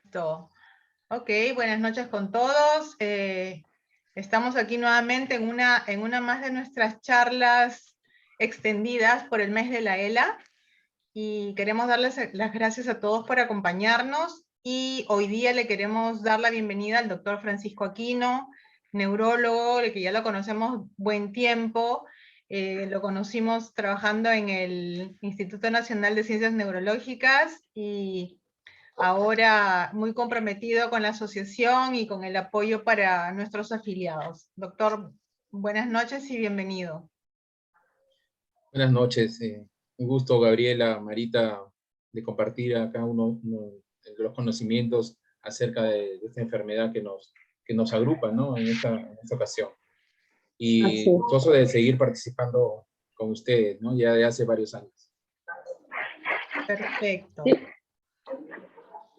Listo. Ok, buenas noches con todos. Estamos aquí nuevamente en una más de nuestras charlas extendidas por el mes de la ELA y queremos darles las gracias a todos por acompañarnos y hoy día le queremos dar la bienvenida al doctor Francisco Aquino, neurólogo, el que ya lo conocemos buen tiempo. Lo conocimos trabajando en el Instituto Nacional de Ciencias Neurológicas y ahora muy comprometido con la asociación y con el apoyo para nuestros afiliados. Doctor, buenas noches y bienvenido. Buenas noches. Un gusto, Gabriela, Marita, de compartir acá uno de los conocimientos acerca de esta enfermedad que nos agrupa, ¿no? en esta ocasión. Y gustoso de seguir participando con ustedes, ¿no? Ya de hace varios años. Perfecto.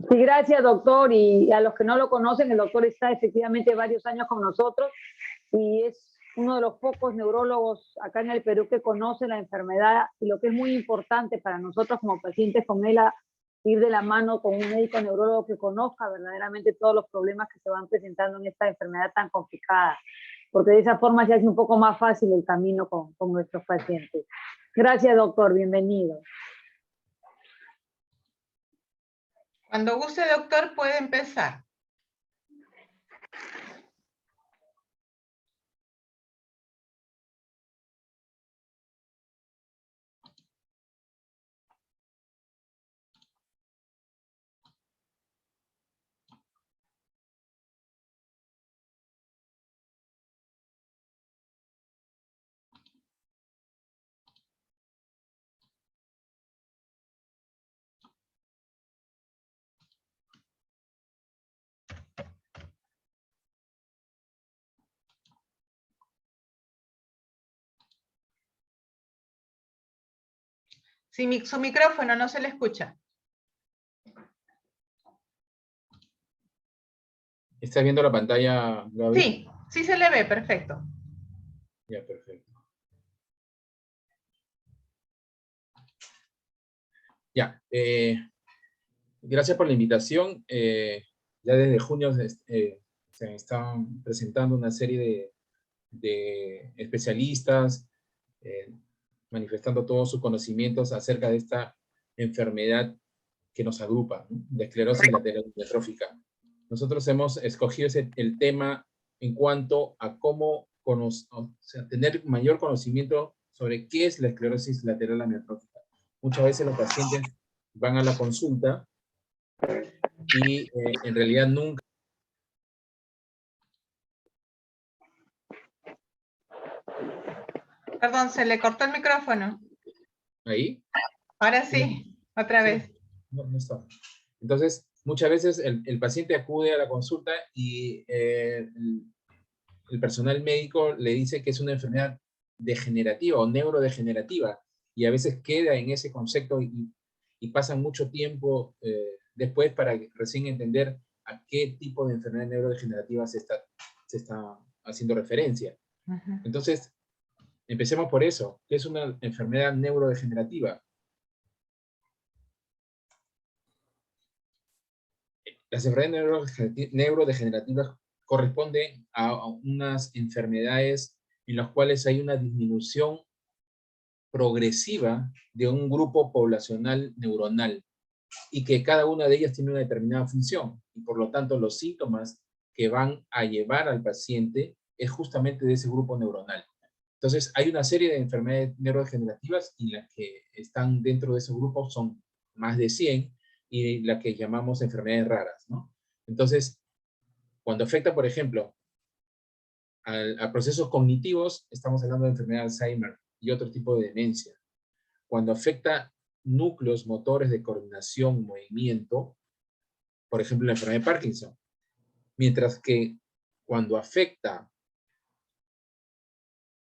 Sí, gracias, doctor. Y a los que no lo conocen, el doctor está efectivamente varios años con nosotros y es uno de los pocos neurólogos acá en el Perú que conoce la enfermedad y lo que es muy importante para nosotros como pacientes con él, ir de la mano con un médico neurólogo que conozca verdaderamente todos los problemas que se van presentando en esta enfermedad tan complicada, porque de esa forma se hace un poco más fácil el camino con nuestros pacientes. Gracias, doctor. Bienvenido. Cuando guste, doctor, puede empezar. Sí, su micrófono no se le escucha. ¿Estás viendo la pantalla, Gaby? Sí, sí se le ve, perfecto. Ya, perfecto. Ya, gracias por la invitación. Ya desde junio se están presentando una serie de especialistas manifestando todos sus conocimientos acerca de esta enfermedad que nos agrupa, ¿no? De esclerosis lateral amiotrófica. Nosotros hemos escogido el tema en cuanto a cómo tener mayor conocimiento sobre qué es la esclerosis lateral amiotrófica. Muchas veces los pacientes van a la consulta y en realidad nunca. Perdón, se le cortó el micrófono. ¿Ahí? Ahora sí, otra vez. No está. Entonces, muchas veces el paciente acude a la consulta y el personal médico le dice que es una enfermedad degenerativa o neurodegenerativa, y a veces queda en ese concepto y pasan mucho tiempo después para recién entender a qué tipo de enfermedad neurodegenerativa se está haciendo referencia. Entonces, empecemos por eso. ¿Qué es una enfermedad neurodegenerativa? Las enfermedades neurodegenerativas corresponden a unas enfermedades en las cuales hay una disminución progresiva de un grupo poblacional neuronal y que cada una de ellas tiene una determinada función, y por lo tanto los síntomas que van a llevar al paciente es justamente de ese grupo neuronal. Entonces hay una serie de enfermedades neurodegenerativas y las que están dentro de ese grupo son más de 100, y las que llamamos enfermedades raras, ¿no? Entonces, cuando afecta, por ejemplo, a procesos cognitivos, estamos hablando de enfermedad de Alzheimer y otro tipo de demencia. Cuando afecta núcleos motores de coordinación, movimiento, por ejemplo, la enfermedad de Parkinson. Mientras que cuando afecta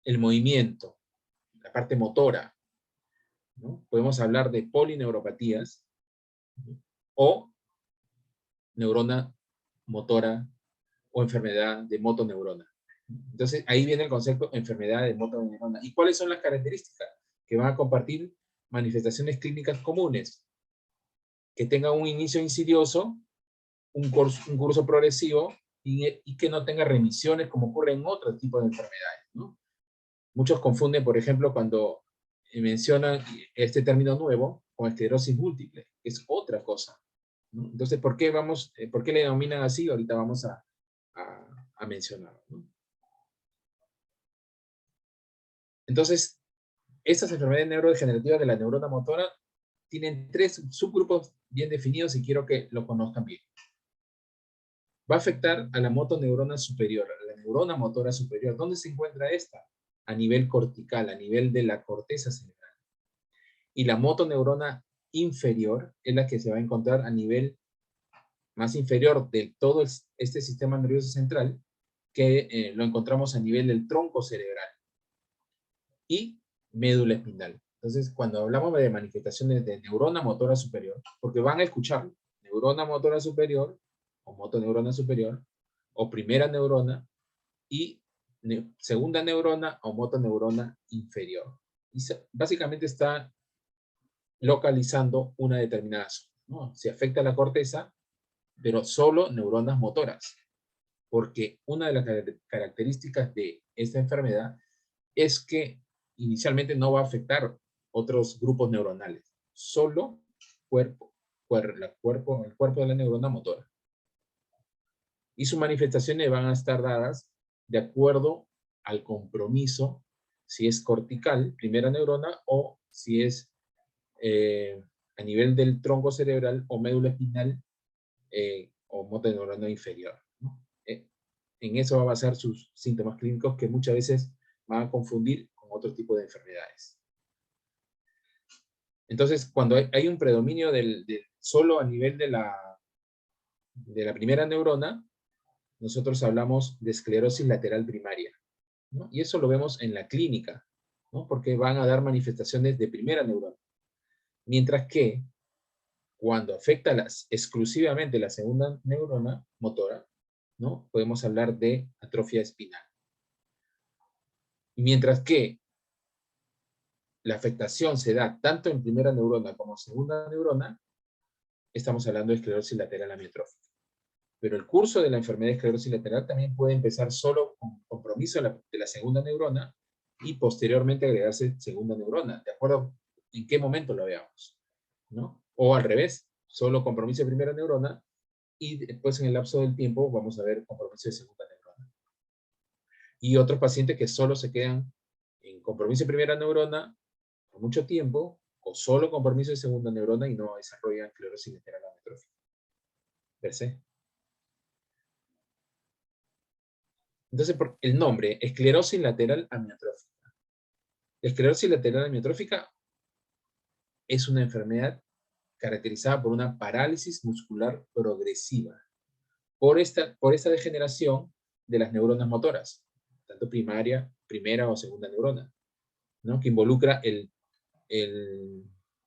el movimiento, la parte motora, ¿no? Podemos hablar de polineuropatías, ¿no? O neurona motora o enfermedad de motoneurona. Entonces, ahí viene el concepto enfermedad de motoneurona. ¿Y cuáles son las características? Que van a compartir manifestaciones clínicas comunes, que tengan un inicio insidioso, un curso progresivo y que no tenga remisiones como ocurre en otros tipos de enfermedades, ¿no? Muchos confunden, por ejemplo, cuando mencionan este término nuevo con esclerosis múltiple, que es otra cosa, ¿no? Entonces, ¿por qué le denominan así? Ahorita vamos a mencionarlo, ¿no? Entonces, estas enfermedades neurodegenerativas de la neurona motora tienen 3 subgrupos bien definidos y quiero que lo conozcan bien. Va a afectar a la motoneurona superior, a la neurona motora superior. ¿Dónde se encuentra esta? A nivel cortical, a nivel de la corteza cerebral. Y la motoneurona inferior es la que se va a encontrar a nivel más inferior de todo este sistema nervioso central, que lo encontramos a nivel del tronco cerebral y médula espinal. Entonces, cuando hablamos de manifestaciones de neurona motora superior, porque van a escuchar neurona motora superior, o motoneurona superior, o primera neurona, y segunda neurona o motoneurona inferior. Y básicamente está localizando una determinada zona, ¿no? Se afecta la corteza, pero solo neuronas motoras, porque una de las características de esta enfermedad es que inicialmente no va a afectar otros grupos neuronales, solo el cuerpo de la neurona motora. Y sus manifestaciones van a estar dadas de acuerdo al compromiso, si es cortical, primera neurona, o si es a nivel del tronco cerebral o médula espinal o motoneurona inferior, ¿no? En eso va a basar sus síntomas clínicos que muchas veces van a confundir con otro tipo de enfermedades. Entonces, cuando hay un predominio solo a nivel de la primera neurona, nosotros hablamos de esclerosis lateral primaria, ¿no? Y eso lo vemos en la clínica, ¿no? Porque van a dar manifestaciones de primera neurona. Mientras que cuando afecta exclusivamente la segunda neurona motora, ¿no? Podemos hablar de atrofia espinal. Mientras que la afectación se da tanto en primera neurona como segunda neurona, estamos hablando de esclerosis lateral amiotrófica. Pero el curso de la enfermedad de esclerosis lateral también puede empezar solo con compromiso de la segunda neurona y posteriormente agregarse segunda neurona, de acuerdo en qué momento lo veamos, ¿no? O al revés, solo compromiso de primera neurona y después en el lapso del tiempo vamos a ver compromiso de segunda neurona. Y otros pacientes que solo se quedan en compromiso de primera neurona por mucho tiempo, o solo compromiso de segunda neurona y no desarrollan esclerosis lateral amiotrófica. Per se. Entonces, por el nombre, esclerosis lateral amiotrófica. La esclerosis lateral amiotrófica es una enfermedad caracterizada por una parálisis muscular progresiva, por esta degeneración de las neuronas motoras, tanto primera o segunda neurona, ¿no? Que involucra el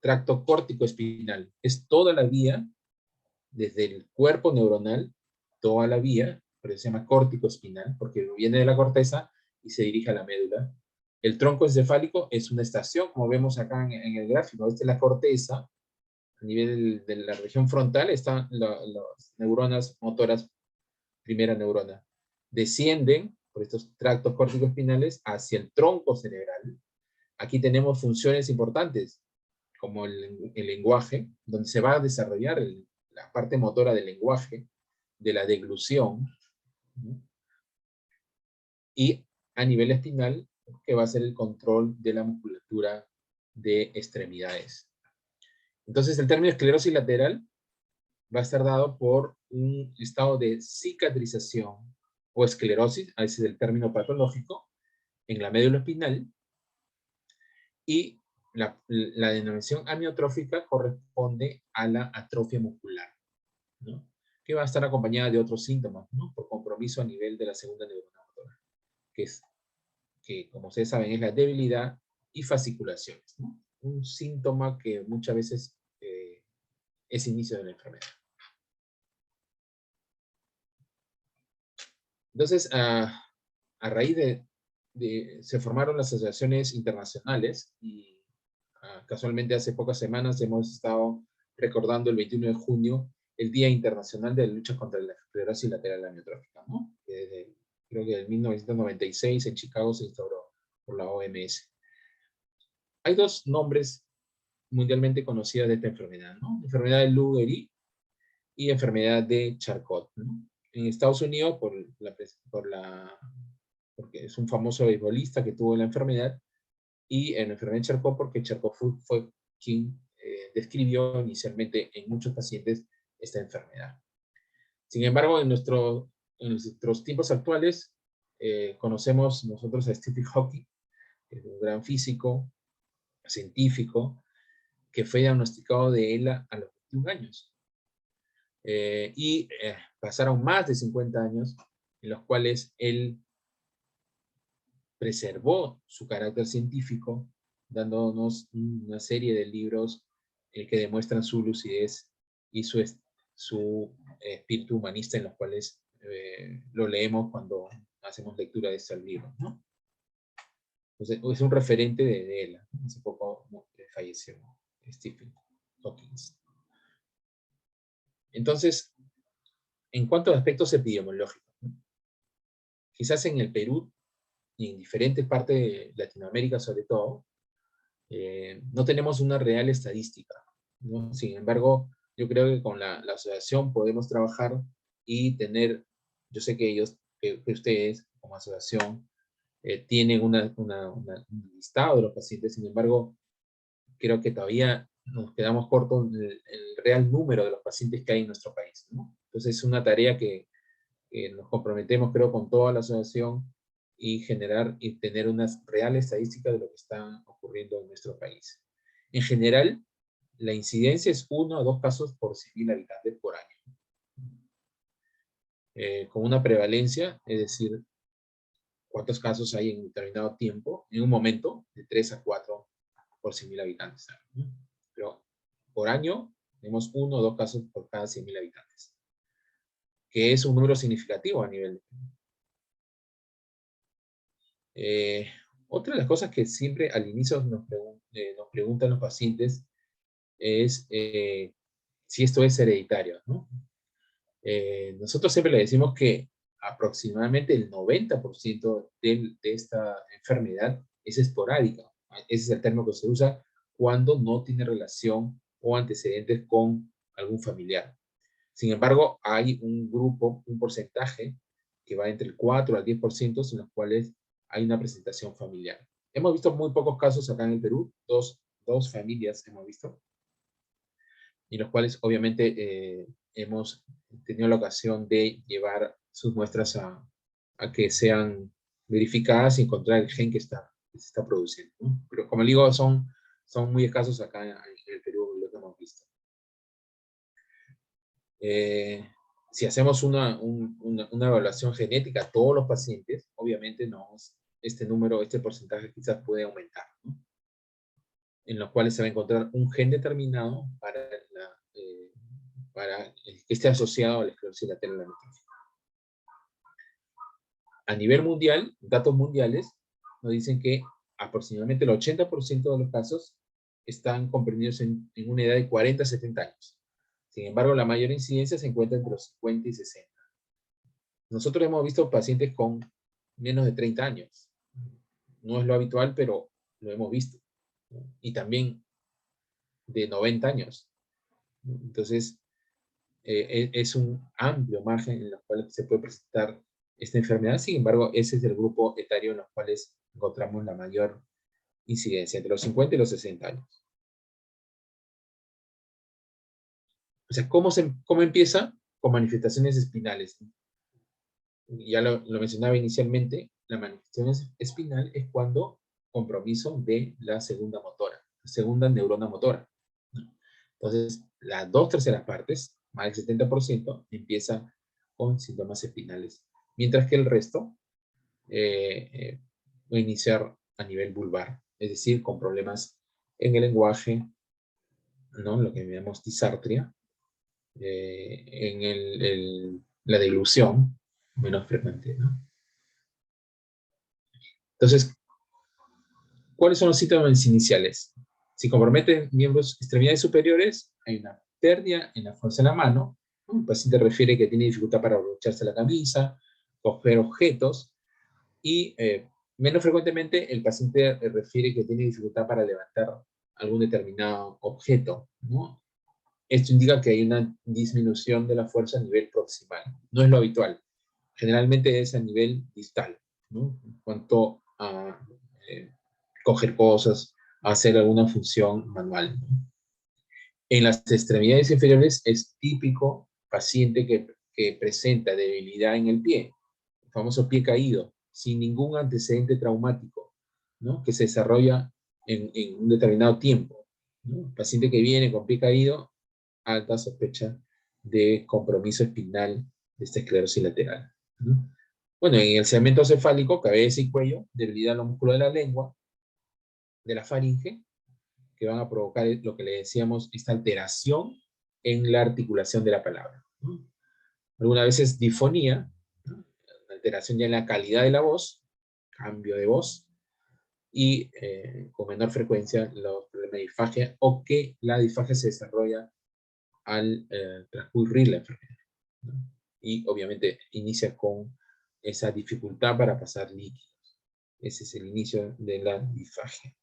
tracto córtico espinal. Es toda la vía, desde el cuerpo neuronal, toda la vía, por eso se llama córtico espinal, porque viene de la corteza y se dirige a la médula. El tronco encefálico es una estación, como vemos acá en el gráfico. Esta es la corteza. A nivel de la región frontal están las neuronas motoras, primera neurona. Descienden por estos tractos córtico-espinales hacia el tronco cerebral. Aquí tenemos funciones importantes, como el lenguaje, donde se va a desarrollar la parte motora del lenguaje, de la deglución, ¿no? Y a nivel espinal, que va a ser el control de la musculatura de extremidades. Entonces, el término esclerosis lateral va a estar dado por un estado de cicatrización o esclerosis, a ese es el término patológico, en la médula espinal, y la denominación amiotrófica corresponde a la atrofia muscular, ¿no? Que va a estar acompañada de otros síntomas, ¿no? Por compromiso a nivel de la segunda neurona motora, que como ustedes saben es la debilidad y fasciculaciones, ¿no? Un síntoma que muchas veces es inicio de la enfermedad. Entonces, a raíz se formaron las asociaciones internacionales y casualmente hace pocas semanas hemos estado recordando el 21 de junio el Día Internacional de la Lucha contra la Esclerosis Lateral Amiotrófica, ¿no? Creo que en 1996 en Chicago se instauró por la OMS. Hay dos nombres mundialmente conocidas de esta enfermedad, ¿no? Enfermedad de Lou Gehrig y enfermedad de Charcot, ¿no? En Estados Unidos, porque es un famoso beisbolista que tuvo la enfermedad, y en la enfermedad de Charcot porque Charcot fue quien describió inicialmente en muchos pacientes esta enfermedad. Sin embargo, en nuestros tiempos actuales, conocemos nosotros a Stephen Hawking, que es un gran físico, científico, que fue diagnosticado de ELA a los 21 años. Pasaron más de 50 años en los cuales él preservó su carácter científico, dándonos una serie de libros que demuestran su lucidez y su espíritu humanista, en los cuales lo leemos cuando hacemos lectura de estos libros, ¿no? Entonces, es un referente de él. Hace poco falleció Stephen Hawking. Entonces, en cuanto a aspectos epidemiológicos, ¿no? Quizás en el Perú y en diferentes partes de Latinoamérica sobre todo, no tenemos una real estadística, ¿no? Sin embargo, yo creo que con la asociación podemos trabajar y tener, yo sé que ustedes como asociación tienen un listado de los pacientes, sin embargo, creo que todavía nos quedamos cortos en el real número de los pacientes que hay en nuestro país, ¿no? Entonces es una tarea que nos comprometemos, creo, con toda la asociación y generar y tener una real estadística de lo que está ocurriendo en nuestro país. En general, la incidencia es 1 a 2 casos por 100.000 habitantes por año. Con una prevalencia, es decir, cuántos casos hay en un determinado tiempo, en un momento, de 3 a 4 por 100.000 habitantes. Pero por año tenemos 1 o 2 casos por cada 100.000 habitantes, que es un número significativo a nivel de... otra de las cosas que siempre al inicio nos preguntan los pacientes es si esto es hereditario, ¿no? Nosotros siempre le decimos que aproximadamente el 90% de esta enfermedad es esporádica. Ese es el término que se usa cuando no tiene relación o antecedentes con algún familiar. Sin embargo, hay un grupo, un porcentaje que va entre el 4 al 10% en los cuales hay una presentación familiar. Hemos visto muy pocos casos acá en el Perú, dos familias hemos visto, y los cuales obviamente hemos tenido la ocasión de llevar sus muestras a que sean verificadas y encontrar el gen que se está produciendo, ¿no? Pero como digo, son muy escasos acá en el Perú, lo que hemos visto. Si hacemos una evaluación genética a todos los pacientes, obviamente este porcentaje quizás puede aumentar, ¿no? En los cuales se va a encontrar un gen determinado para que esté asociado a la esclerosis lateral amiotrófica. A nivel mundial, datos mundiales nos dicen que aproximadamente el 80% de los casos están comprendidos en una edad de 40 a 70 años. Sin embargo, la mayor incidencia se encuentra entre los 50 y 60. Nosotros hemos visto pacientes con menos de 30 años. No es lo habitual, pero lo hemos visto. Y también de 90 años. Entonces, es un amplio margen en el cual se puede presentar esta enfermedad. Sin embargo, ese es el grupo etario en los cuales encontramos la mayor incidencia, entre los 50 y los 60 años. O sea, ¿cómo empieza? Con manifestaciones espinales. Ya lo mencionaba inicialmente, la manifestación espinal es cuando compromiso de la segunda neurona motora. Entonces, las 2/3 partes, más del 70%, empieza con síntomas espinales, mientras que el resto puede iniciar a nivel vulvar, es decir, con problemas en el lenguaje, ¿no? Lo que llamamos disartria, en la deglución, menos frecuente, ¿no? Entonces, ¿cuáles son los síntomas iniciales? Si comprometen miembros, extremidades superiores, hay una pérdida en la fuerza de la mano, El paciente refiere que tiene dificultad para abrocharse la camisa, coger objetos, y menos frecuentemente el paciente refiere que tiene dificultad para levantar algún determinado objeto, ¿no? Esto indica que hay una disminución de la fuerza a nivel proximal. No es lo habitual. Generalmente es a nivel distal, ¿no? En cuanto a coger cosas, a hacer alguna función manual, ¿no? En las extremidades inferiores es típico paciente que presenta debilidad en el pie, el famoso pie caído, sin ningún antecedente traumático, ¿no? Que se desarrolla en un determinado tiempo, ¿no? Paciente que viene con pie caído, alta sospecha de compromiso espinal de esta esclerosis lateral, ¿no? Bueno, en el segmento cefálico, cabeza y cuello, debilidad en los músculos de la lengua, de la faringe, que van a provocar lo que le decíamos, esta alteración en la articulación de la palabra, ¿no? Algunas veces difonía, ¿no? Alteración ya en la calidad de la voz, cambio de voz, y con menor frecuencia los problemas de disfagia, o que la disfagia se desarrolla al transcurrir la enfermedad, ¿no? Y obviamente inicia con esa dificultad para pasar líquidos. Ese es el inicio de la disfagia,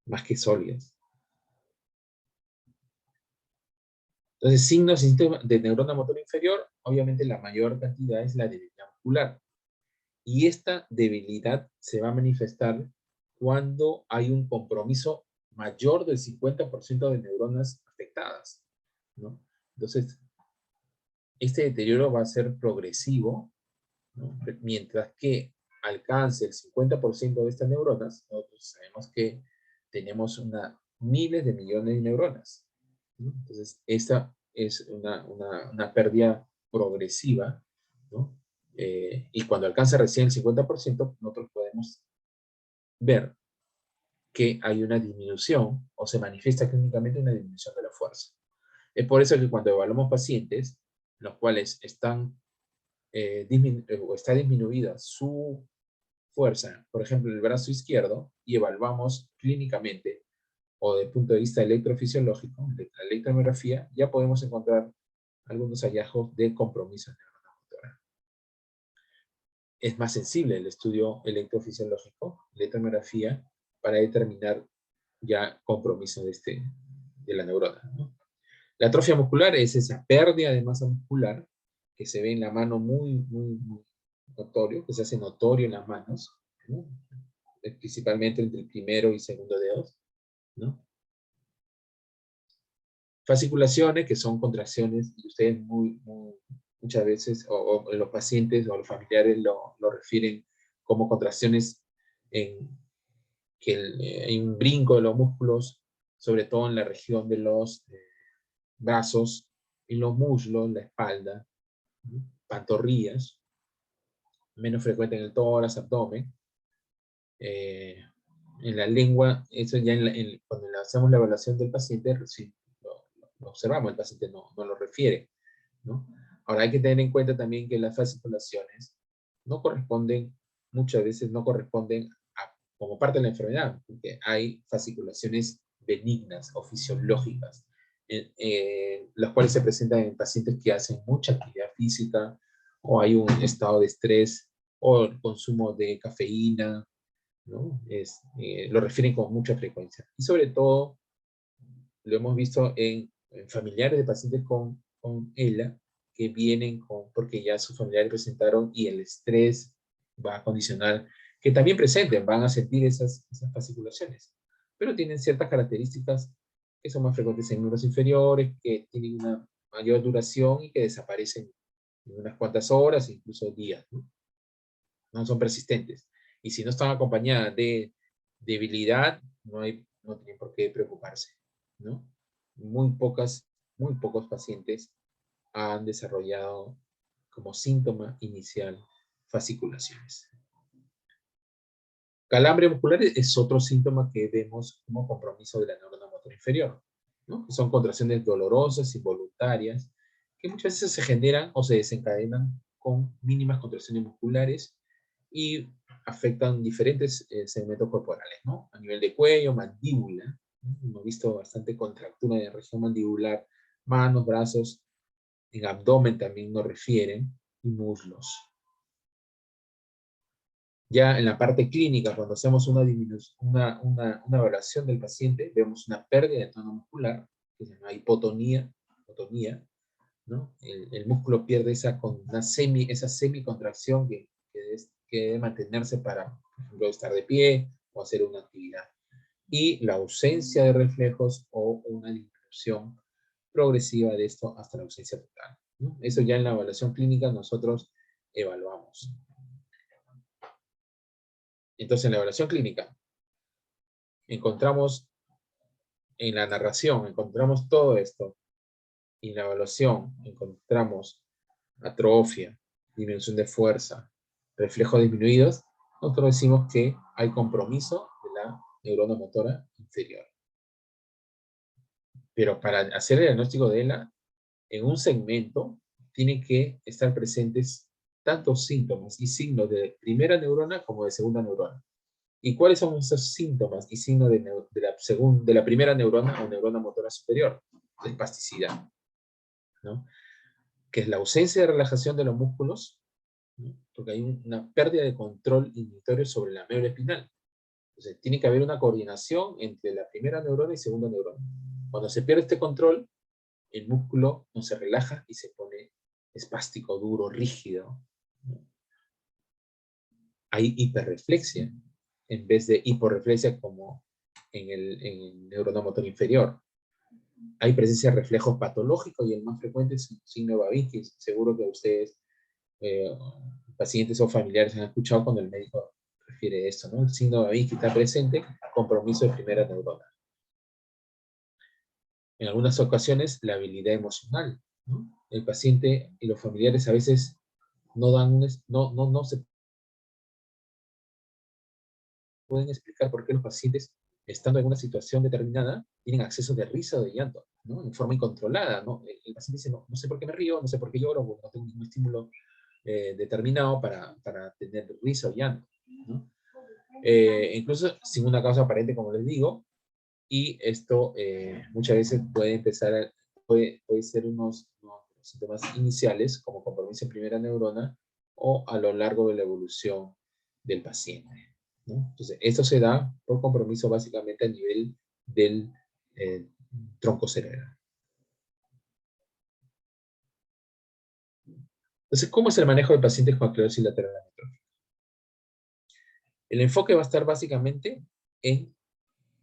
más que sólidas. Entonces, signos y síntomas de neurona motor inferior, obviamente la mayor cantidad es la debilidad muscular. Y esta debilidad se va a manifestar cuando hay un compromiso mayor del 50% de neuronas afectadas, ¿no? Entonces, este deterioro va a ser progresivo, ¿no? Mientras que alcance el 50% de estas neuronas, nosotros sabemos que tenemos miles de millones de neuronas, ¿no? Entonces, esta es una pérdida progresiva, ¿no? Y cuando alcanza recién el 50%, nosotros podemos ver que hay una disminución, o se manifiesta clínicamente una disminución de la fuerza. Es por eso que cuando evaluamos pacientes, los cuales están o está disminuida su fuerza, por ejemplo, el brazo izquierdo, y evaluamos clínicamente o desde el punto de vista electrofisiológico, de la electromiografía, ya podemos encontrar algunos hallazgos de compromiso neuromotora. Es más sensible el estudio electrofisiológico, electromiografía, para determinar ya compromiso de la neurona, ¿no? La atrofia muscular es esa pérdida de masa muscular que se ve en la mano muy notorio, que se hace notorio en las manos, ¿no? Principalmente entre el primero y segundo dedos, ¿no? Fasciculaciones, que son contracciones, y ustedes muchas veces, o los pacientes o los familiares lo refieren como contracciones en que hay un brinco de los músculos, sobre todo en la región de los brazos, en los muslos, la espalda, ¿no? Pantorrillas, menos frecuente en el tórax, abdomen. En la lengua, eso ya cuando hacemos la evaluación del paciente, sí, lo observamos, el paciente no lo refiere, ¿no? Ahora hay que tener en cuenta también que las fasciculaciones muchas veces no corresponden como parte de la enfermedad, porque hay fasciculaciones benignas o fisiológicas, las cuales se presentan en pacientes que hacen mucha actividad física, o hay un estado de estrés, o el consumo de cafeína, ¿no? Lo refieren con mucha frecuencia. Y sobre todo, lo hemos visto en familiares de pacientes con ELA, que vienen porque ya sus familiares presentaron, y el estrés va a condicionar que también presenten, van a sentir esas fasciculaciones. Pero tienen ciertas características que son más frecuentes en miembros inferiores, que tienen una mayor duración y que desaparecen en unas cuantas horas, incluso días, ¿no? No son persistentes. Y si no están acompañadas de debilidad, no tienen por qué preocuparse, ¿no? Muy pocos pacientes han desarrollado como síntoma inicial fasciculaciones. Calambre muscular es otro síntoma que vemos como compromiso de la neurona motor inferior, ¿no? Son contracciones dolorosas, involuntarias, que muchas veces se generan o se desencadenan con mínimas contracciones musculares y afectan diferentes segmentos corporales, ¿no? A nivel de cuello, mandíbula, ¿no? Hemos visto bastante contractura de la región mandibular, manos, brazos, en abdomen también nos refieren, y muslos. Ya en la parte clínica, cuando hacemos una evaluación del paciente, vemos una pérdida de tono muscular, que se llama hipotonía, ¿no? El músculo pierde esa semicontracción que debe mantenerse para, por ejemplo, estar de pie o hacer una actividad. Y la ausencia de reflejos o una disminución progresiva de esto hasta la ausencia total, ¿no? Eso ya en la evaluación clínica nosotros evaluamos. Entonces, en la evaluación clínica, encontramos en la narración, encontramos todo esto. Y en la evaluación encontramos atrofia, disminución de fuerza, reflejos disminuidos. Nosotros decimos que hay compromiso de la neurona motora inferior. Pero para hacer el diagnóstico de ELA, en un segmento tienen que estar presentes tantos síntomas y signos de primera neurona como de segunda neurona. ¿Y cuáles son esos síntomas y signos de la primera neurona o neurona motora superior? La espasticidad, ¿no? Que es la ausencia de relajación de los músculos, ¿no? Porque hay una pérdida de control inhibitorio sobre la médula espinal. Entonces, tiene que haber una coordinación entre la primera neurona y segunda neurona. Cuando se pierde este control, el músculo no se relaja y se pone espástico, duro, rígido, ¿no? Hay hiperreflexia en vez de hiporreflexia como en el neurona motor inferior. Hay presencia de reflejos patológicos y el más frecuente es el signo de Babinski. Seguro que ustedes, pacientes o familiares, han escuchado cuando el médico refiere esto, ¿no? El signo de Babinski está presente, compromiso de primera neurona. En algunas ocasiones, la habilidad emocional, ¿no? El paciente y los familiares a veces no se pueden explicar por qué los pacientes, estando en una situación determinada, tienen acceso de risa o de llanto, ¿no? En forma incontrolada, ¿no? El paciente dice, no sé por qué me río, no sé por qué lloro, porque no tengo ningún estímulo determinado para tener risa o llanto, ¿no? Incluso sin una causa aparente, como les digo, y esto muchas veces puede ser unos síntomas iniciales, como compromiso en primera neurona, o a lo largo de la evolución del paciente, ¿no? Entonces, esto se da por compromiso básicamente a nivel del tronco cerebral. Entonces, ¿cómo es el manejo de pacientes con esclerosis lateral amiotrófica? El enfoque va a estar básicamente en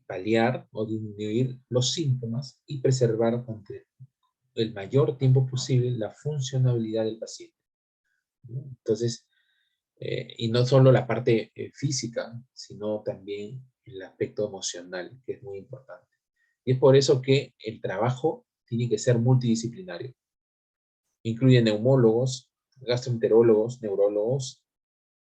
paliar o disminuir los síntomas y preservar durante el mayor tiempo posible la funcionabilidad del paciente, ¿no? Entonces, y no solo la parte física, sino también el aspecto emocional, que es muy importante. Y es por eso que el trabajo tiene que ser multidisciplinario. Incluye neumólogos, gastroenterólogos, neurólogos,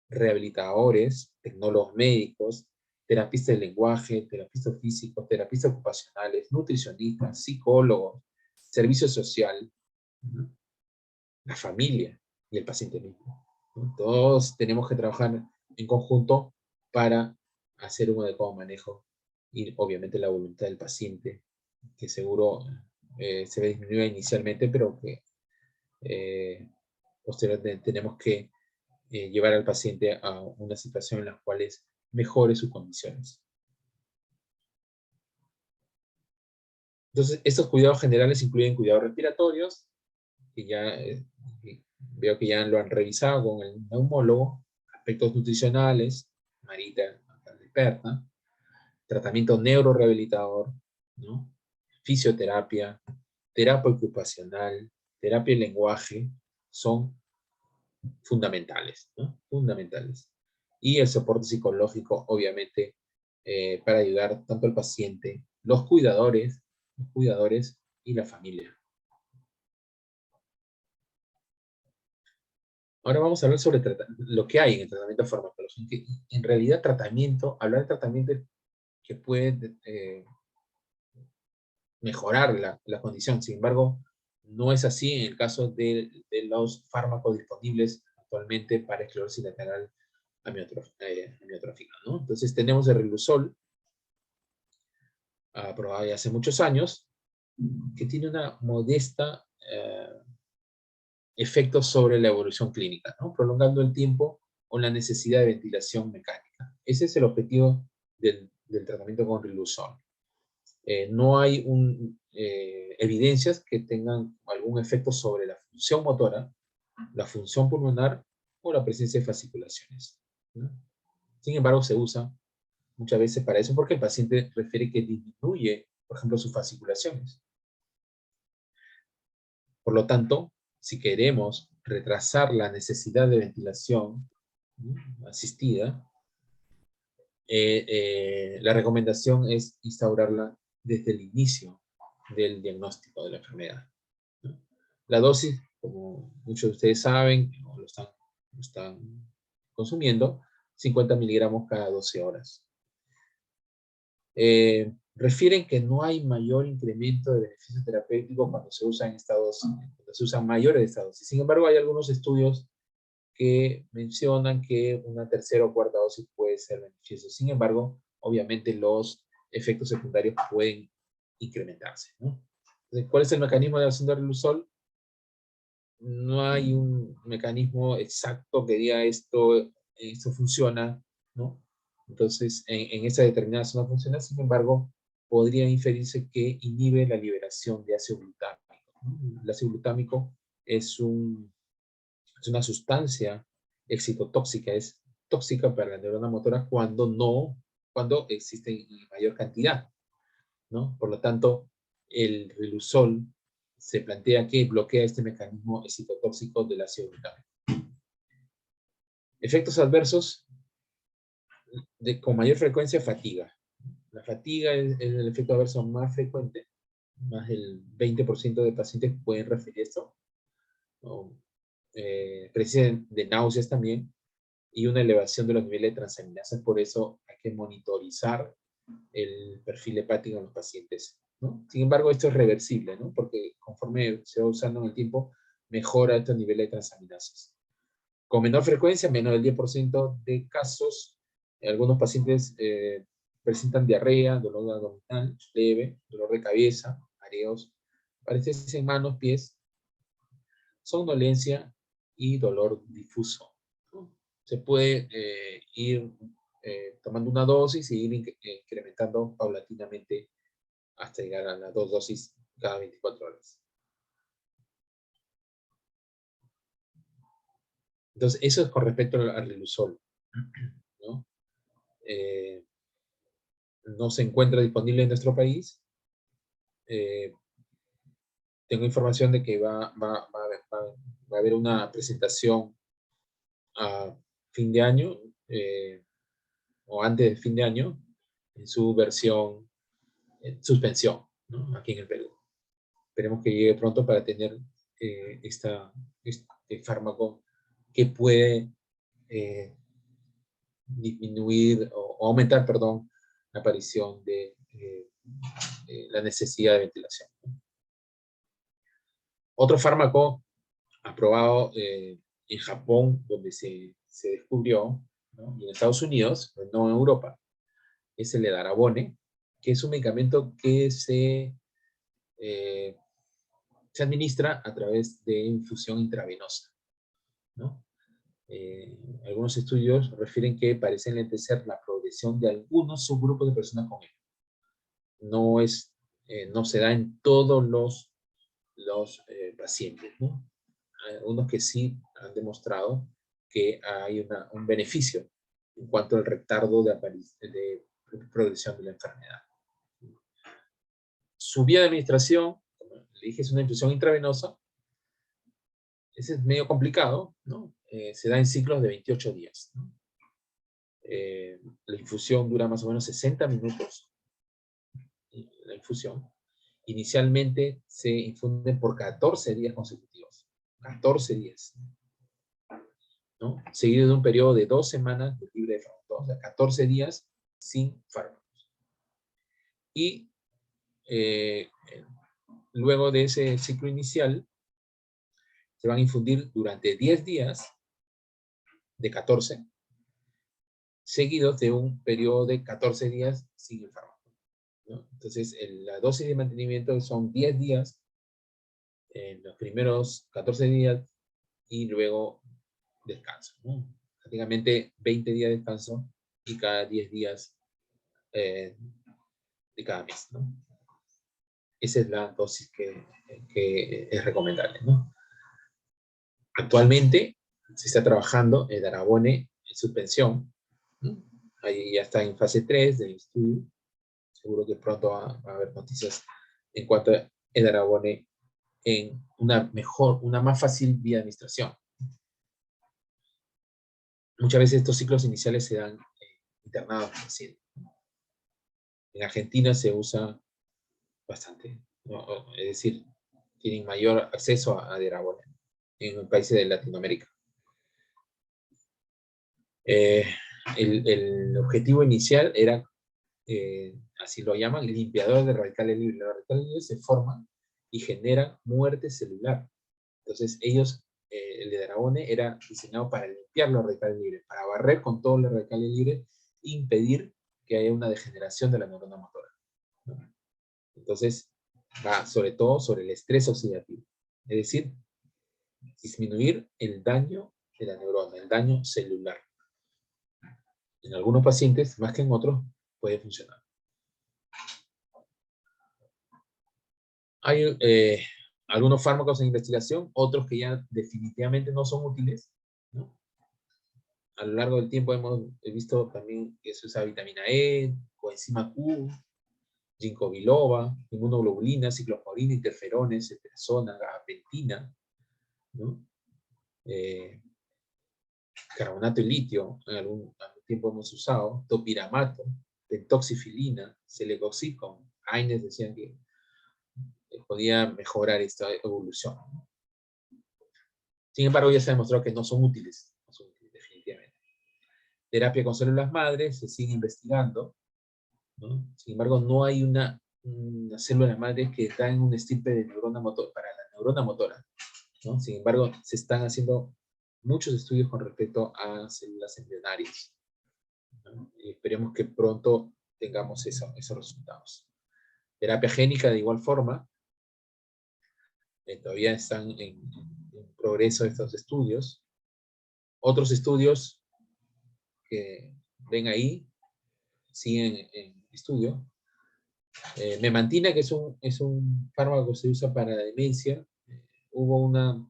rehabilitadores, tecnólogos médicos, terapistas del lenguaje, terapistas físicos, terapistas ocupacionales, nutricionistas, psicólogos, servicio social, ¿no? La familia y el paciente mismo, ¿no? Todos tenemos que trabajar en conjunto para hacer un adecuado manejo y obviamente la voluntad del paciente, que seguro se ve disminuida inicialmente, pero que posteriormente tenemos que llevar al paciente a una situación en la cual mejore sus condiciones. Entonces, estos cuidados generales incluyen cuidados respiratorios, que ya veo que ya lo han revisado con el neumólogo, aspectos nutricionales, Marita acá experta, tratamiento neurorehabilitador, ¿no? Fisioterapia, terapia ocupacional, terapia de lenguaje, son fundamentales, ¿no? Fundamentales. Y el soporte psicológico, obviamente, para ayudar tanto al paciente, los cuidadores y la familia. Ahora vamos a hablar sobre lo que hay en el tratamiento farmacológico. En realidad, hablar de tratamiento que puede mejorar la condición. Sin embargo, no es así en el caso de los fármacos disponibles actualmente para esclerosis lateral amiotrófica, ¿no? Entonces tenemos el Riluzol, aprobado ya hace muchos años, que tiene una modesta efectos sobre la evolución clínica, ¿no? Prolongando el tiempo o la necesidad de ventilación mecánica. Ese es el objetivo del tratamiento con riluzol. No hay evidencias que tengan algún efecto sobre la función motora, la función pulmonar o la presencia de fasciculaciones, ¿no? Sin embargo, se usa muchas veces para eso porque el paciente refiere que disminuye, por ejemplo, sus fasciculaciones. Por lo tanto, si queremos retrasar la necesidad de ventilación, ¿no?, asistida, la recomendación es instaurarla desde el inicio del diagnóstico de la enfermedad, ¿no? La dosis, como muchos de ustedes saben, lo están consumiendo, 50 miligramos cada 12 horas. Refieren que no hay mayor incremento de beneficio terapéutico cuando se usa en estados, cuando se usan mayores de esta dosis. Sin embargo, hay algunos estudios que mencionan que una tercera o cuarta dosis puede ser beneficiosa. Sin embargo, obviamente los efectos secundarios pueden incrementarse, ¿no? Entonces, ¿cuál es el mecanismo de acción del riluzol? No hay un mecanismo exacto que diga esto funciona, ¿no? Entonces, en esa determinada zona funciona. Sin embargo, podría inferirse que inhibe la liberación de ácido glutámico, ¿no? El ácido glutámico es una sustancia excitotóxica, es tóxica para la neurona motora cuando existe en mayor cantidad, ¿no? Por lo tanto, el riluzol se plantea que bloquea este mecanismo excitotóxico del ácido glutámico. Efectos adversos con mayor frecuencia: fatiga. La fatiga es el efecto adverso más frecuente, más del 20% de pacientes pueden referir esto, ¿no? Presencia de náuseas también, y una elevación de los niveles de transaminasas. Por eso hay que monitorizar el perfil hepático en los pacientes, ¿no? Sin embargo, esto es reversible, ¿no? Porque conforme se va usando en el tiempo, mejora estos niveles de transaminasas. Con menor frecuencia, menos del 10% de casos, algunos pacientes presentan diarrea, dolor abdominal leve, dolor de cabeza, mareos, parálisis en manos, pies, somnolencia y dolor difuso, ¿no? Se puede ir tomando una dosis y ir incrementando paulatinamente hasta llegar a las 2 dosis cada 24 horas. Entonces, eso es con respecto al riluzol, ¿no? No se encuentra disponible en nuestro país. Tengo información de que va a haber una presentación a fin de año, o antes de fin de año, en su versión suspensión, ¿no?, aquí en el Perú. Esperemos que llegue pronto para tener este fármaco que puede disminuir o aumentar, perdón, la aparición de la necesidad de ventilación. Otro fármaco aprobado en Japón, donde se descubrió, ¿no?, y en Estados Unidos, no en Europa, es el edarabone, que es un medicamento que se administra a través de infusión intravenosa, ¿no? Algunos estudios refieren que parecen lentecer la progresión de algunos subgrupos de personas con ELA. No se da en todos los pacientes, ¿no? Hay algunos que sí han demostrado que hay un beneficio en cuanto al retardo de progresión de la enfermedad. Su vía de administración, como le dije, es una infusión intravenosa. Ese es medio complicado, ¿no? Se da en ciclos de 28 días, ¿no? La infusión dura más o menos 60 minutos. La infusión. Inicialmente se infunde por 14 días consecutivos. 14 días, ¿no? Seguido de un periodo de 2 semanas de libre de fármacos. O sea, 14 días sin fármacos. Y luego de ese ciclo inicial, se van a infundir durante 10 días, de 14, seguidos de un periodo de 14 días sin el fármaco, ¿no? Entonces, la dosis de mantenimiento son 10 días. En los primeros 14 días y luego descanso, ¿no? Prácticamente 20 días de descanso y cada 10 días de cada mes, ¿no? Esa es la dosis que es recomendable, ¿no? Actualmente se está trabajando el Darabone en suspensión, ¿no? Ahí ya está en fase 3 del estudio. Seguro que pronto va a haber noticias en cuanto a el Darabone en una más fácil vía de administración. Muchas veces estos ciclos iniciales se dan internados en pacientes. En Argentina se usa bastante, ¿no? Es decir, tienen mayor acceso a Darabone en países de Latinoamérica. El objetivo inicial era, así lo llaman, limpiador de radicales libres. Los radicales libres se forman y generan muerte celular. Entonces ellos, el de Darabone era diseñado para limpiar los radicales libres, para barrer con todos los radicales libres e impedir que haya una degeneración de la neurona motora, ¿no? Entonces va sobre todo sobre el estrés oxidativo. Es decir, disminuir el daño de la neurona, el daño celular. En algunos pacientes, más que en otros, puede funcionar. Hay algunos fármacos en investigación, otros que ya definitivamente no son útiles, ¿no? A lo largo del tiempo he visto también que se usa vitamina E, coenzima Q, ginkgo biloba, inmunoglobulina, ciclosporina, interferones, ceftriaxona, gabapentina, ¿no? Carbonato de litio, en algún tiempo hemos usado, topiramato, pentoxifilina, celecoxicum. Haynes decían que podía mejorar esta evolución, ¿no? Sin embargo, ya se ha demostrado que no son útiles, definitivamente. Terapia con células madres se sigue investigando, ¿no? Sin embargo, no hay una célula madre que está en un estirpe de neurona motora, para la neurona motora, ¿no? Sin embargo, se están haciendo muchos estudios con respecto a células embrionarias, ¿no? Y esperemos que pronto tengamos esos resultados. Terapia génica de igual forma, todavía están en progreso estos estudios. Otros estudios que ven ahí siguen en estudio. Memantina, que es un fármaco que se usa para la demencia. Hubo una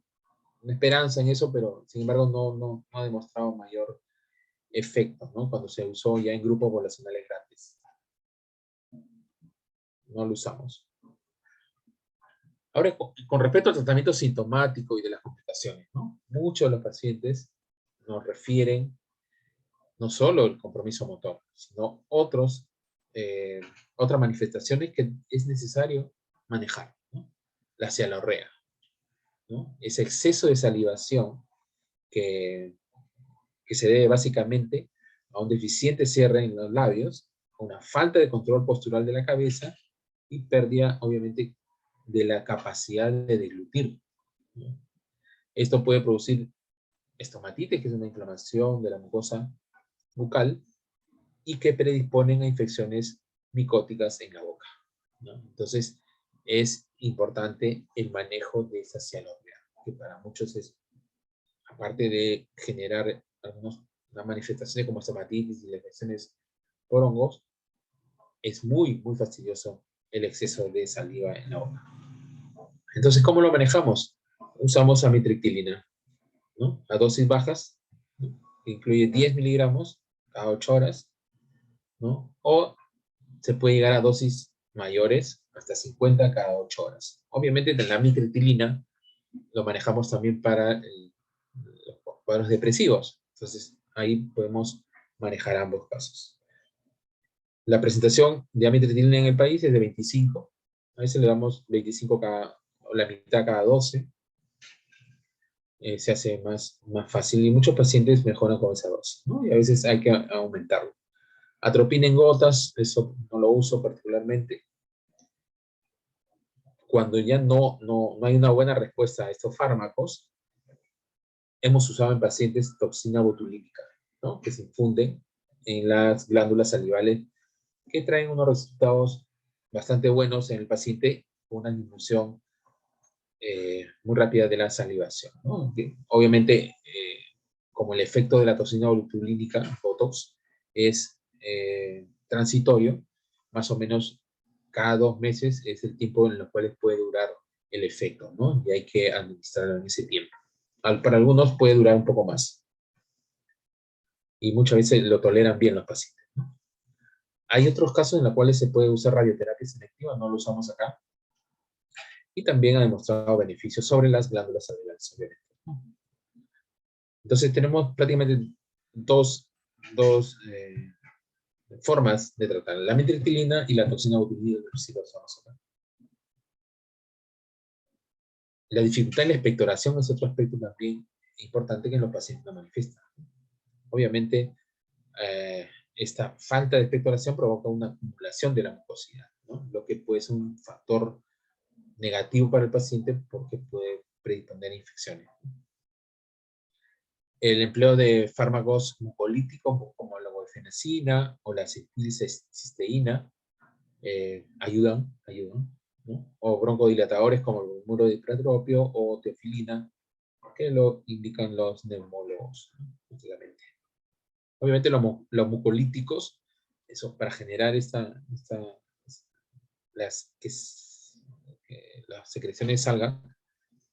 esperanza en eso, pero sin embargo no ha demostrado mayor efecto, ¿no? Cuando se usó ya en grupos poblacionales grandes. No lo usamos. Ahora, con respecto al tratamiento sintomático y de las complicaciones, ¿no? Muchos de los pacientes nos refieren no solo el compromiso motor, sino otras manifestaciones que es necesario manejar, ¿no? La cialorrea, ¿no? Ese exceso de salivación que se debe básicamente a un deficiente cierre en los labios, a una falta de control postural de la cabeza y pérdida, obviamente, de la capacidad de deglutir, ¿no? Esto puede producir estomatitis, que es una inflamación de la mucosa bucal, y que predisponen a infecciones micóticas en la boca, ¿no? Entonces, es importante el manejo de esa cialorrea, que para muchos es, aparte de generar algunas manifestaciones como estomatitis y infecciones por hongos, es muy fastidioso el exceso de saliva en la boca. Entonces, ¿cómo lo manejamos? Usamos amitriptilina, ¿no? A dosis bajas, ¿no? Que incluye 10 miligramos cada 8 horas, ¿no? O se puede llegar a dosis mayores, hasta 50 cada 8 horas. Obviamente, la amitriptilina lo manejamos también para los cuadros depresivos. Entonces, ahí podemos manejar ambos casos. La presentación de amitriptilina en el país es de 25. A veces le damos 25 o la mitad cada 12. Se hace más fácil y muchos pacientes mejoran con esa dosis, ¿no? Y a veces hay que aumentarlo. Atropina en gotas, eso no lo uso particularmente. Cuando ya no hay una buena respuesta a estos fármacos, hemos usado en pacientes toxina botulínica, ¿no? Que se infunden en las glándulas salivales, que traen unos resultados bastante buenos en el paciente con una disminución muy rápida de la salivación, ¿no? Obviamente, como el efecto de la toxina botulínica, Botox, es transitorio, más o menos cada 2 meses es el tiempo en los cuales puede durar el efecto, ¿no? Y hay que administrarlo en ese tiempo. Para algunos puede durar un poco más. Y muchas veces lo toleran bien los pacientes, ¿no? Hay otros casos en los cuales se puede usar radioterapia selectiva, no lo usamos acá. Y también ha demostrado beneficios sobre las glándulas salivales, obviamente, ¿no? Entonces tenemos prácticamente dos formas de tratar, la amitriptilina y la toxina botulínica, que sí lo usamos acá. La dificultad en la expectoración es otro aspecto también importante que en los pacientes no manifiestan. Obviamente, esta falta de expectoración provoca una acumulación de la mucosidad, ¿no? Lo que puede ser un factor negativo para el paciente porque puede predisponer a infecciones. El empleo de fármacos mucolíticos como la guaifenesin o la acetilcisteína ayudan, ¿no? O broncodilatadores como el bromuro de hipratropio o teofilina, que lo indican los neumólogos, ¿no? Obviamente los mucolíticos, eso para generar que las secreciones salgan,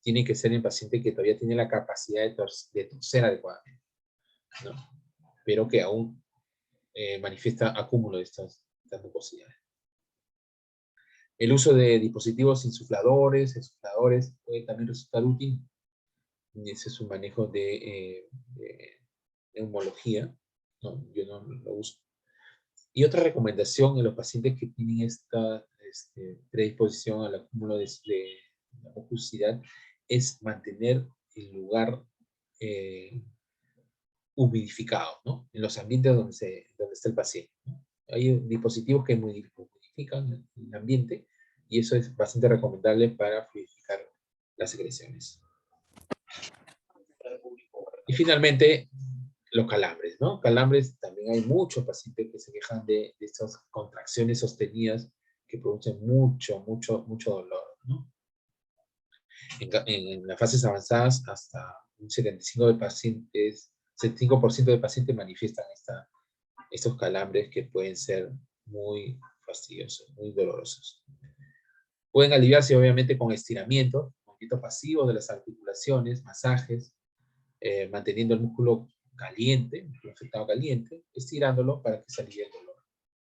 tiene que ser en paciente que todavía tiene la capacidad de toser adecuadamente, ¿no? Pero que aún manifiesta acúmulo de estas mucosidades. El uso de dispositivos insufladores puede también resultar útil. Ese es un manejo de neumología, ¿no? Yo no lo uso. Y otra recomendación en los pacientes que tienen esta predisposición al acúmulo de la mucosidad es mantener el lugar humidificado, ¿no? En los ambientes donde está el paciente, ¿no? Hay dispositivos que humidifican el ambiente y eso es bastante recomendable para fluidificar las secreciones. Y finalmente, los calambres, ¿no? Calambres, también hay muchos pacientes que se quejan de estas contracciones sostenidas que producen mucho dolor, ¿no? En las fases avanzadas, hasta un 75% de pacientes manifiestan estos calambres que pueden ser muy fastidiosos, muy dolorosos. Pueden aliviarse obviamente con estiramiento, movimiento pasivo de las articulaciones, masajes, manteniendo el músculo caliente, el músculo afectado caliente, estirándolo para que se alivie el dolor,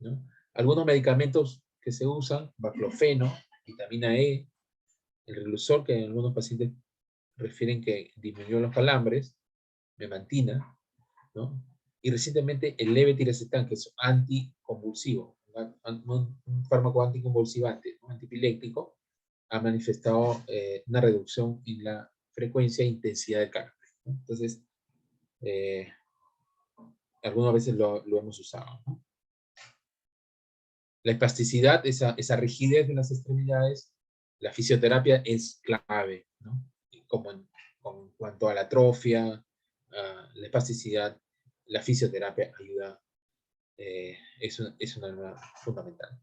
¿no? Algunos medicamentos que se usan, baclofeno, vitamina E, el Relusor, que en algunos pacientes refieren que disminuyó los calambres, memantina, ¿no? Y recientemente el levetiracetam, que es anticonvulsivo, un fármaco anticonvulsivante, un antipiléctico, ha manifestado una reducción en la frecuencia e intensidad del calambre, ¿no? Entonces, algunas veces lo hemos usado, ¿no? La espasticidad, esa rigidez de las extremidades, la fisioterapia es clave, ¿no? Como en cuanto a la atrofia, la espasticidad, la fisioterapia ayuda, es una norma fundamental.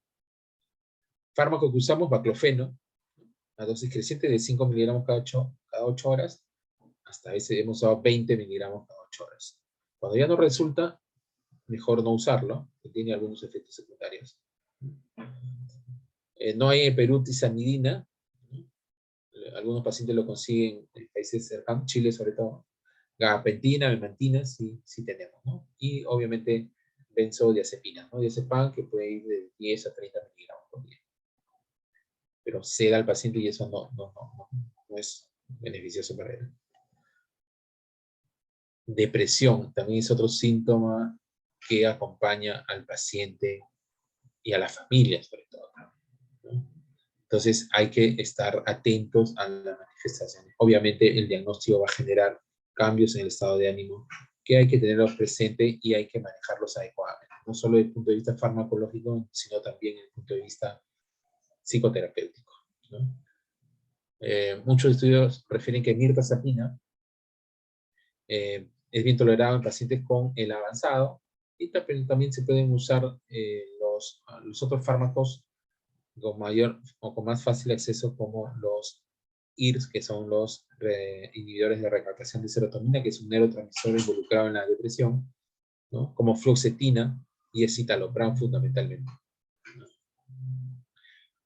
Fármaco que usamos, baclofeno, a dosis creciente de 5 miligramos cada 8 horas, hasta a veces hemos usado 20 miligramos cada 8 horas. Cuando ya no resulta, mejor no usarlo, que tiene algunos efectos secundarios. No hay en Perú tizanidina, ¿no? Algunos pacientes lo consiguen en países cercanos, Chile sobre todo. Gabapentina, memantina, sí tenemos, ¿no? Y obviamente benzodiazepina, ¿no? Diazepam, que puede ir de 10 a 30 miligramos por día. Pero ceda al paciente y eso no es beneficioso para él. Depresión también es otro síntoma que acompaña al paciente y a la familia, sobre todo, ¿no? Entonces hay que estar atentos a las manifestaciones. Obviamente el diagnóstico va a generar cambios en el estado de ánimo que hay que tenerlos presentes y hay que manejarlos adecuadamente, no solo desde el punto de vista farmacológico, sino también desde el punto de vista psicoterapéutico, ¿no? Muchos estudios refieren que mirtazapina es bien tolerado en pacientes con el avanzado y también se pueden usar los otros fármacos con mayor o con más fácil acceso como los IRS, que son los inhibidores de recaptación de serotonina, que es un neurotransmisor involucrado en la depresión, ¿no? Como fluoxetina y escitalopram fundamentalmente.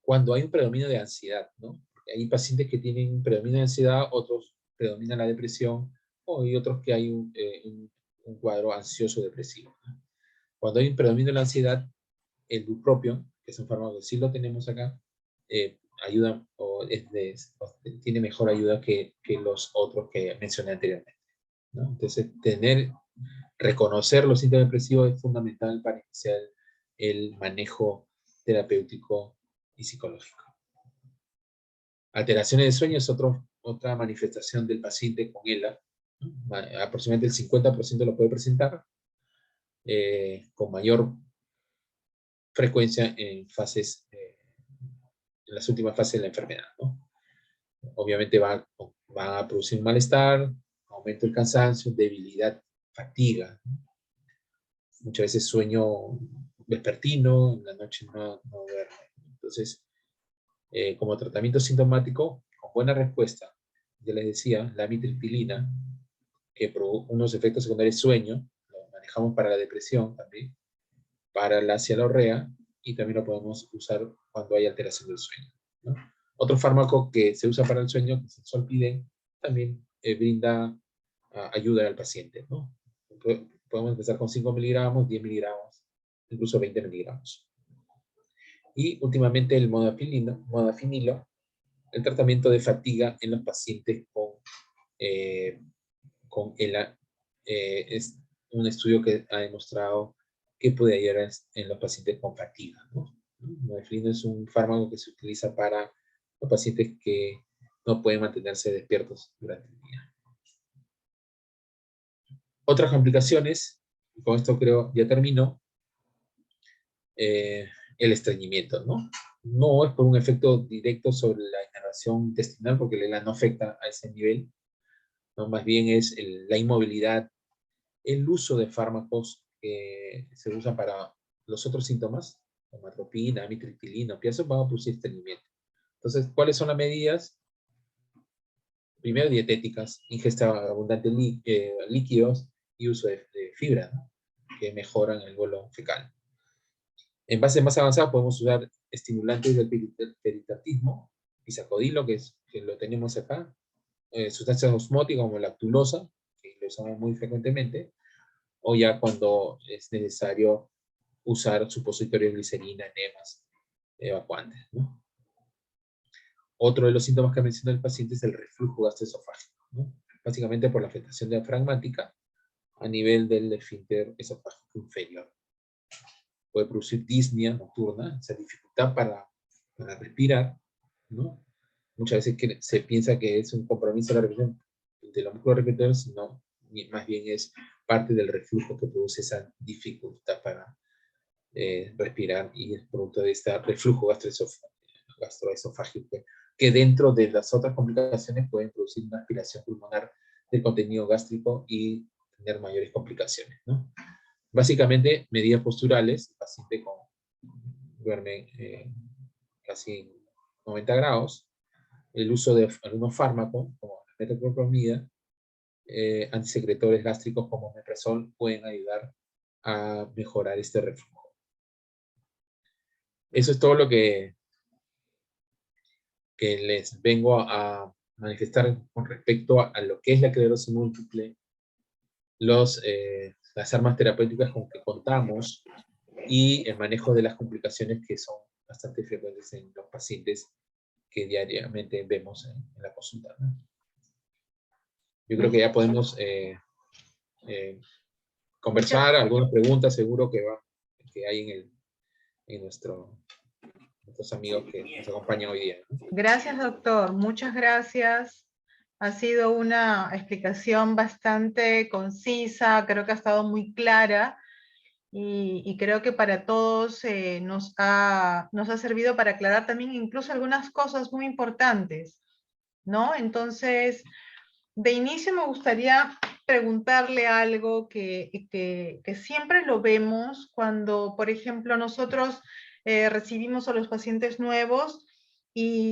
Cuando hay un predominio de ansiedad, ¿no? Hay pacientes que tienen un predominio de ansiedad, otros predomina la depresión, o hay otros que hay un cuadro ansioso depresivo, ¿no? Cuando hay un predominio de la ansiedad, el bupropión, que es un fármaco que sí lo tenemos acá, ayuda o tiene mejor ayuda que los otros que mencioné anteriormente, ¿no? Entonces, reconocer los síntomas depresivos es fundamental para iniciar el manejo terapéutico y psicológico. Alteraciones de sueño es otra manifestación del paciente con ELA, ¿no? Aproximadamente el 50% lo puede presentar, con mayor frecuencia en las últimas fases de la enfermedad, ¿no? Obviamente va a producir malestar, aumento del cansancio, debilidad, fatiga, ¿no? Muchas veces sueño vespertino, en la noche no duerme. Entonces, como tratamiento sintomático, con buena respuesta, ya les decía, la amitriptilina, que produce unos efectos secundarios de sueño, lo manejamos para la depresión también, para la cialorrea, y también lo podemos usar cuando hay alteración del sueño, ¿no? Otro fármaco que se usa para el sueño, que es el solpidem, también brinda ayuda al paciente, ¿no? Podemos empezar con 5 miligramos, 10 miligramos, incluso 20 miligramos. Y últimamente el modafinilo, el tratamiento de fatiga en los pacientes con ELA, es un estudio que ha demostrado que puede ayudar en los pacientes con fatiga, ¿no? Modafinilo es un fármaco que se utiliza para los pacientes que no pueden mantenerse despiertos durante el día. Otras complicaciones, y con esto creo ya termino, el estreñimiento, ¿no? No es por un efecto directo sobre la inervación intestinal, porque la ELA no afecta a ese nivel, ¿no? Más bien es la inmovilidad, el uso de fármacos que se usan para los otros síntomas, como atropina, amitriptilina, opiáceos, van a producir estreñimiento. Entonces, ¿cuáles son las medidas? Primero, dietéticas, ingesta abundante de líquidos y uso de fibra, ¿no? Que mejoran el bolo fecal. En fases más avanzadas podemos usar estimulantes del peristaltismo, isacodilo, que lo tenemos acá, sustancias osmóticas como la lactulosa, que lo usamos muy frecuentemente, o ya cuando es necesario usar supositorios de glicerina, enemas, evacuantes, ¿no? Otro de los síntomas que menciona el paciente es el reflujo gastroesofágico, ¿no? Básicamente por la afectación diafragmática a nivel del esfínter esofágico inferior. Puede producir disnea nocturna, esa dificultad para respirar, ¿no? Muchas veces se piensa que es un compromiso de la respiración de los músculos respiratorios, sino más bien es parte del reflujo que produce esa dificultad para respirar, y es producto de este reflujo gastroesofágico, que dentro de las otras complicaciones pueden producir una aspiración pulmonar del contenido gástrico y tener mayores complicaciones, ¿no? Básicamente, medidas posturales, el paciente duerme casi 90 grados, el uso de algunos fármacos, como la metoclopramida, antisecretores gástricos como omeprazol, pueden ayudar a mejorar este reflujo. Eso es todo lo que les vengo a manifestar con respecto a lo que es la esclerosis múltiple, las armas terapéuticas con que contamos y el manejo de las complicaciones que son bastante frecuentes en los pacientes que diariamente vemos en la consulta, ¿no? Yo creo que ya podemos conversar, algunas preguntas seguro que hay en nuestros amigos que nos acompañan hoy día, ¿no? Gracias, doctor. Muchas gracias. Ha sido una explicación bastante concisa, creo que ha estado muy clara y creo que para todos nos ha servido para aclarar también incluso algunas cosas muy importantes, ¿no? Entonces, de inicio me gustaría preguntarle algo que siempre lo vemos cuando, por ejemplo, nosotros recibimos a los pacientes nuevos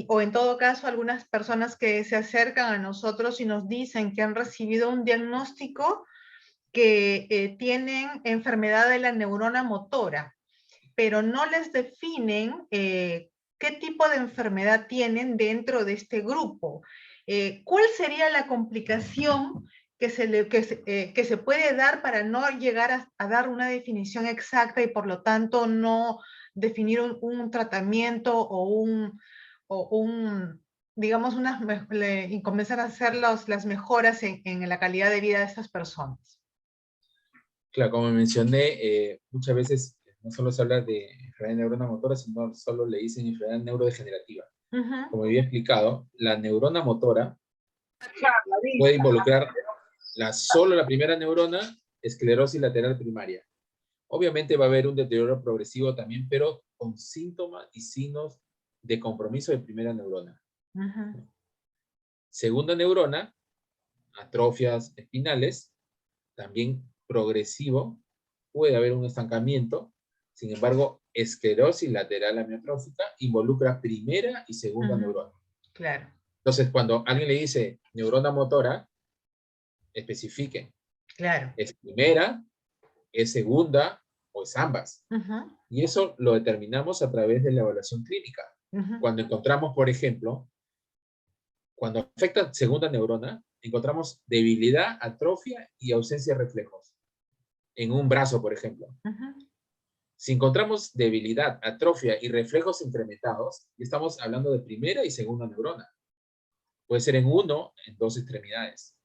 o en todo caso algunas personas que se acercan a nosotros y nos dicen que han recibido un diagnóstico que tienen enfermedad de la neurona motora, pero no les definen qué tipo de enfermedad tienen dentro de este grupo. ¿Cuál sería la complicación que se puede dar para no llegar a dar una definición exacta y por lo tanto no definir un tratamiento digamos, y comenzar a hacer las mejoras en la calidad de vida de estas personas? Claro, como mencioné, muchas veces no solo se habla de enfermedad de neurona motora, sino solo le dicen enfermedad neurodegenerativa. Como había explicado, la neurona motora puede involucrar solo la primera neurona, esclerosis lateral primaria. Obviamente va a haber un deterioro progresivo también, pero con síntomas y signos de compromiso de primera neurona. Segunda neurona, atrofias espinales, también progresivo, puede haber un estancamiento. Sin embargo, esclerosis lateral amiotrófica involucra primera y segunda neurona. Claro. Entonces, cuando alguien le dice neurona motora, especifique. Claro. ¿Es primera, es segunda o es ambas? Y eso lo determinamos a través de la evaluación clínica. Cuando encontramos, por ejemplo, cuando afecta segunda neurona, encontramos debilidad, atrofia y ausencia de reflejos. En un brazo, por ejemplo. Si encontramos debilidad, atrofia y reflejos incrementados, estamos hablando de primera y segunda neurona. Puede ser en en dos extremidades.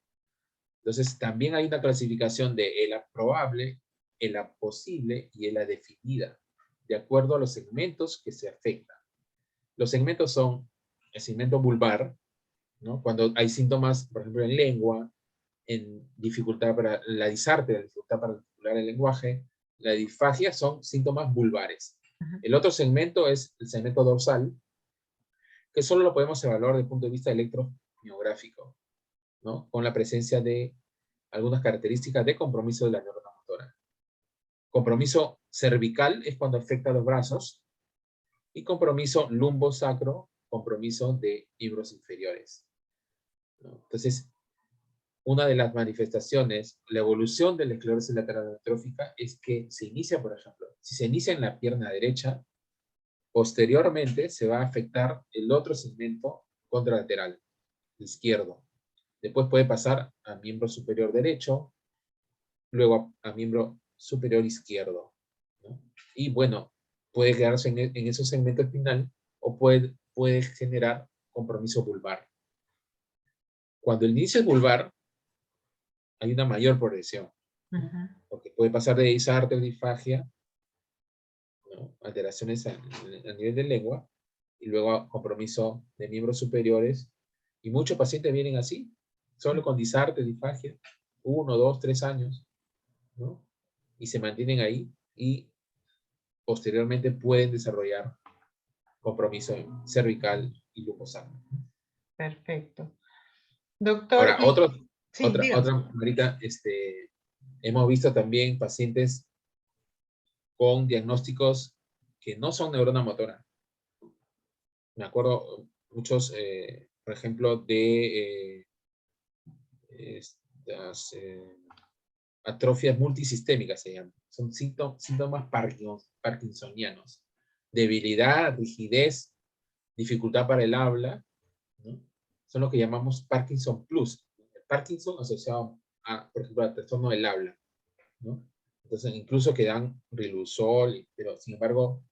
Entonces, también hay una clasificación de ELA probable, ELA posible y ELA definida, de acuerdo a los segmentos que se afectan. Los segmentos son el segmento vulvar, ¿no? Cuando hay síntomas, por ejemplo, en lengua, en dificultad para la disartria, la dificultad para articular el lenguaje, la disfagia son síntomas vulvares. El otro segmento es el segmento dorsal, que solo lo podemos evaluar desde el punto de vista electromiográfico, ¿no? Con la presencia de algunas características de compromiso de la neurona motora. Compromiso cervical es cuando afecta a los brazos, y compromiso lumbosacro, compromiso de miembros inferiores, ¿no? Entonces, una de las manifestaciones, la evolución de la esclerosis lateral amiotrófica es que se inicia, por ejemplo, si se inicia en la pierna derecha, posteriormente se va a afectar el otro segmento contralateral, izquierdo. Después puede pasar a miembro superior derecho, luego a miembro superior izquierdo, ¿no? Y bueno, puede quedarse en esos segmentos espinal o puede generar compromiso vulvar. Cuando el inicio es vulvar, hay una mayor progresión, porque puede pasar de disartria o disfagia, ¿no? Alteraciones a nivel de lengua, y luego compromiso de miembros superiores, y muchos pacientes vienen así, solo con disartria, disfagia, 1, 2, 3 años, ¿no? Y se mantienen ahí, y posteriormente pueden desarrollar compromiso cervical y lumbosacro. Perfecto. Doctor, Ahora, sí, otra, Marita, hemos visto también pacientes con diagnósticos que no son neurona motora. Me acuerdo muchos, por ejemplo, de estas atrofias multisistémicas, se llaman. Son síntomas parkinsonianos. Debilidad, rigidez, dificultad para el habla, ¿no? Son lo que llamamos Parkinson Plus. El Parkinson asociado a, por ejemplo, al trastorno del habla, ¿no? Entonces, incluso que dan riluzol, pero sin embargo,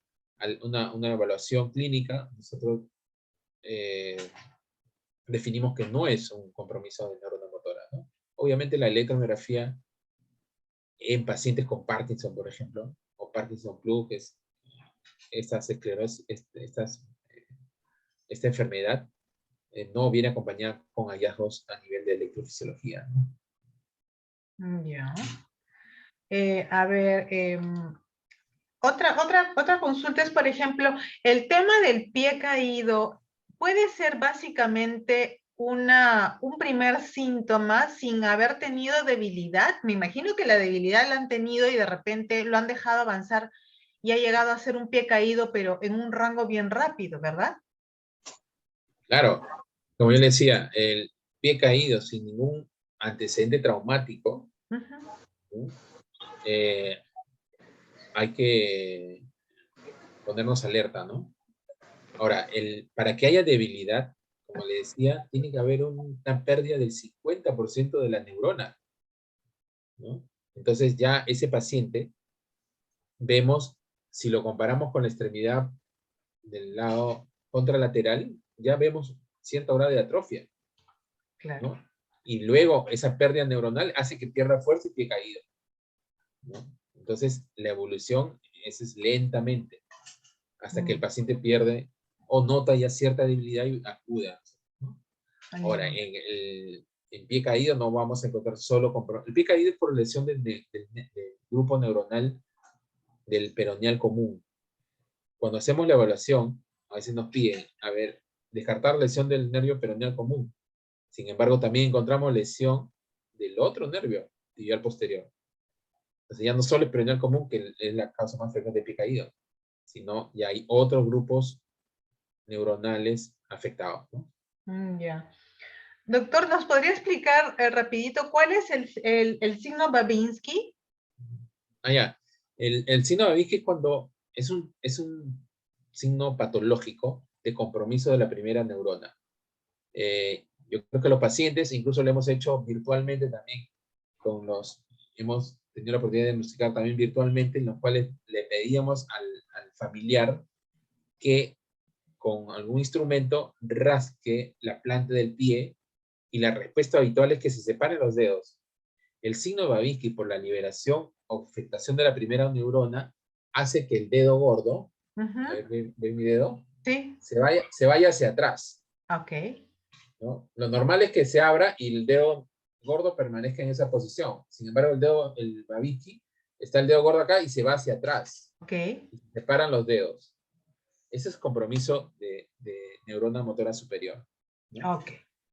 una evaluación clínica, nosotros definimos que no es un compromiso de neurona motora, ¿no? Obviamente la electromiografía en pacientes con Parkinson, por ejemplo, o Parkinson Plus, que es estas esclerosis, esta enfermedad, no viene acompañada con hallazgos a nivel de electrofisiología, ¿no? Ya. A ver, otra consulta es, por ejemplo, el tema del pie caído puede ser básicamente un primer síntoma sin haber tenido debilidad. Me imagino que la debilidad la han tenido y de repente lo han dejado avanzar y ha llegado a ser un pie caído, pero en un rango bien rápido, ¿verdad? Claro, como yo le decía, el pie caído sin ningún antecedente traumático, ¿sí? Hay que ponernos alerta, ¿no? Ahora, para que haya debilidad, como le decía, tiene que haber una pérdida del 50% de la neurona, ¿no? Entonces ya ese paciente, vemos, si lo comparamos con la extremidad del lado contralateral, ya vemos cierta grado de atrofia, Claro. ¿no? Y luego esa pérdida neuronal hace que pierda fuerza y pie caído, ¿no? Entonces la evolución es lentamente, hasta que el paciente pierde o nota ya cierta debilidad y acuda, ¿no? Ahora, en pie caído no vamos a encontrar solo el pie caído es por lesión del grupo neuronal del peroneal común. Cuando hacemos la evaluación, a veces nos piden, a ver, descartar lesión del nervio peroneal común. Sin embargo, también encontramos lesión del otro nervio tibial posterior. Entonces ya no solo el peroneal común, que es la causa más frecuente de pie caído, sino ya hay otros grupos neuronales afectados, ¿no? Ya. Doctor, ¿nos podría explicar rapidito cuál es el signo Babinski? Ya. El signo de Babinski es cuando es un signo patológico de compromiso de la primera neurona. Yo creo que los pacientes, incluso lo hemos hecho virtualmente también, hemos tenido la oportunidad de diagnosticar también virtualmente, en los cuales le pedíamos al familiar que con algún instrumento rasque la planta del pie, y la respuesta habitual es que se separen los dedos. El signo de Babinski, por la liberación o afectación de la primera neurona, hace que el dedo gordo, a ver, ¿ve mi dedo? Sí. Se vaya hacia atrás. Ok. ¿No? Lo normal es que se abra y el dedo gordo permanezca en esa posición. Sin embargo, el Babinski, está el dedo gordo acá y se va hacia atrás. Ok. Y se separan los dedos. Ese es compromiso de neurona motora superior, ¿no? Ok.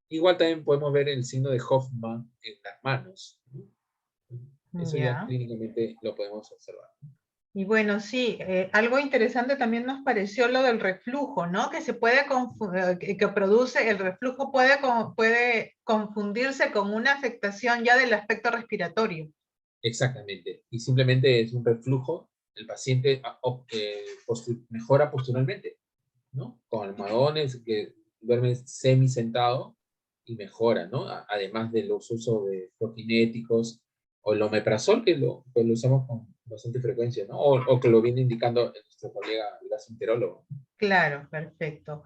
Igual también podemos ver el signo de Hoffman en las manos, ¿no? Eso ya Ya. clínicamente lo podemos observar. Y bueno, sí, algo interesante también nos pareció lo del reflujo, ¿no? Que se puede que produce, el reflujo puede confundirse con una afectación ya del aspecto respiratorio. Exactamente. Y simplemente es un reflujo, el paciente mejora posturalmente, ¿no? Con almohadones, que duerme semi sentado y mejora, ¿no? Además de los usos de prokinéticos o el omeprazol, que lo usamos con bastante frecuencia, ¿no? O que lo viene indicando nuestro colega gastroenterólogo. Claro, perfecto.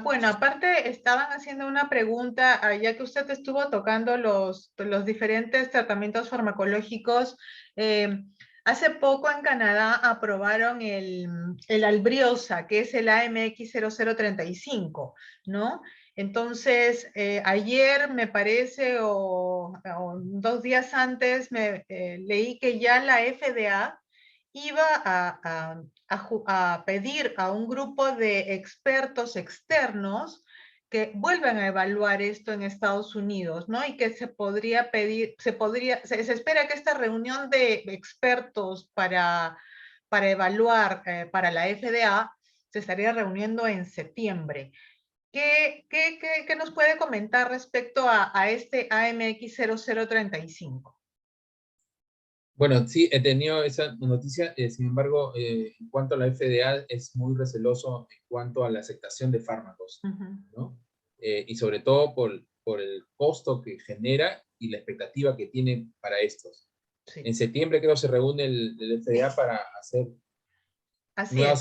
Bueno, aparte estaban haciendo una pregunta, ya que usted estuvo tocando los diferentes tratamientos farmacológicos. Hace poco en Canadá aprobaron el Albriosa, que es el AMX0035, ¿no? Entonces, ayer me parece, o 2 días antes, leí que ya la FDA iba a pedir a un grupo de expertos externos que vuelvan a evaluar esto en Estados Unidos, ¿no? Y que se podría pedir, se espera que esta reunión de expertos para evaluar para la FDA se estaría reuniendo en septiembre. ¿Qué nos puede comentar respecto a este AMX0035? Bueno, sí, he tenido esa noticia, sin embargo, en cuanto a la FDA, es muy receloso en cuanto a la aceptación de fármacos, ¿no? Y sobre todo por el costo que genera y la expectativa que tiene para estos. Sí. En septiembre creo se reúne el FDA para hacer nuevas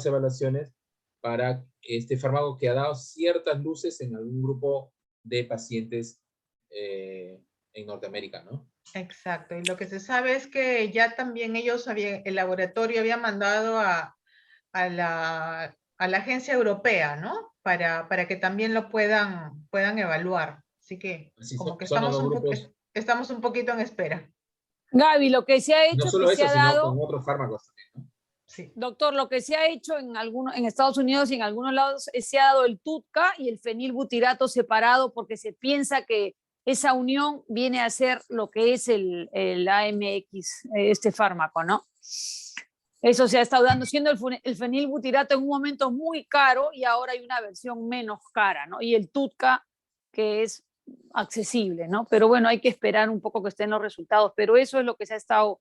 evaluaciones para este fármaco que ha dado ciertas luces en algún grupo de pacientes en Norteamérica, ¿no? Exacto, y lo que se sabe es que ya también el laboratorio había mandado a la agencia europea, ¿no? Para que también lo puedan evaluar. Así que Así como que son los dos grupos. estamos un poquito en espera. Gaby, lo que se ha No hecho, solo que se eso, ha sino con dado, otros fármacos también, ¿no? Sí. doctor, lo que se ha hecho en Estados Unidos y en algunos lados, se ha dado el TUDCA y el fenilbutirato separado porque se piensa que esa unión viene a ser lo que es el AMX, este fármaco, ¿no? Eso se ha estado dando, siendo el fenilbutirato en un momento muy caro y ahora hay una versión menos cara, ¿no? Y el TUDCA, que es accesible, ¿no? Pero bueno, hay que esperar un poco que estén los resultados, pero eso es lo que se ha estado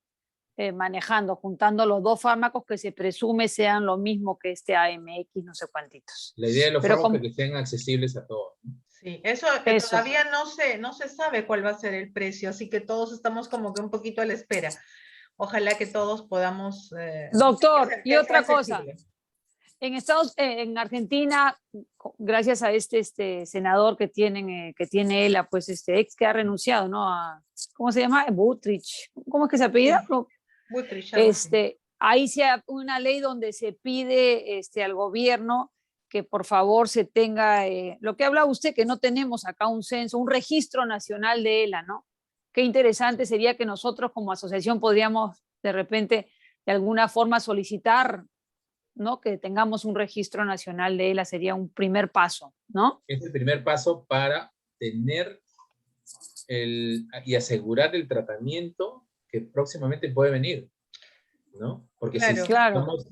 manejando, juntando los dos fármacos que se presume sean lo mismo que este AMX, no sé cuántitos. La idea de los Pero fármacos es que sean accesibles a todos, ¿no? Sí, eso, eso. todavía no se sabe cuál va a ser el precio, así que todos estamos como que un poquito a la espera. Ojalá que todos podamos... Doctor, que y sea otra cosa, accesible. en Argentina, gracias a este senador que tiene él, pues ex que ha renunciado, ¿no? ¿Cómo se llama? Butrich. ¿Cómo es que se apellida? Sí. Butrich, algo así. Ahí se ha una ley donde se pide al gobierno que por favor se tenga, lo que habla usted, que no tenemos acá un censo, un registro nacional de ELA, ¿no? Qué interesante sería que nosotros como asociación podríamos de repente de alguna forma solicitar, ¿no? Que tengamos un registro nacional de ELA, sería un primer paso, ¿no? Es el primer paso para tener y asegurar el tratamiento que próximamente puede venir, ¿no? Porque Claro. si Claro. estamos,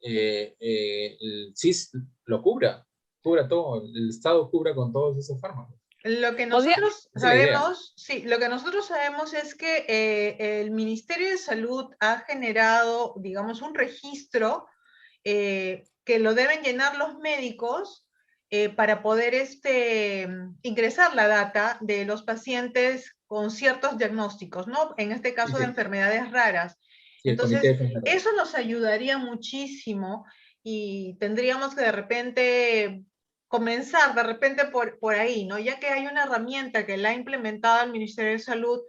el CIS lo cubra todo, el Estado cubra con todos esos fármacos. Lo que ¿Podría? nosotros Esa es la idea. sabemos, sí, lo que nosotros sabemos es que el Ministerio de Salud ha generado, digamos, un registro que lo deben llenar los médicos para poder ingresar la data de los pacientes con ciertos diagnósticos, ¿no? En este caso Sí, de sí. enfermedades raras. Sí, el Comité de Entonces, Defensa. eso nos ayudaría muchísimo y tendríamos que de repente comenzar de repente por ahí, ¿no? Ya que hay una herramienta que la ha implementado el Ministerio de Salud,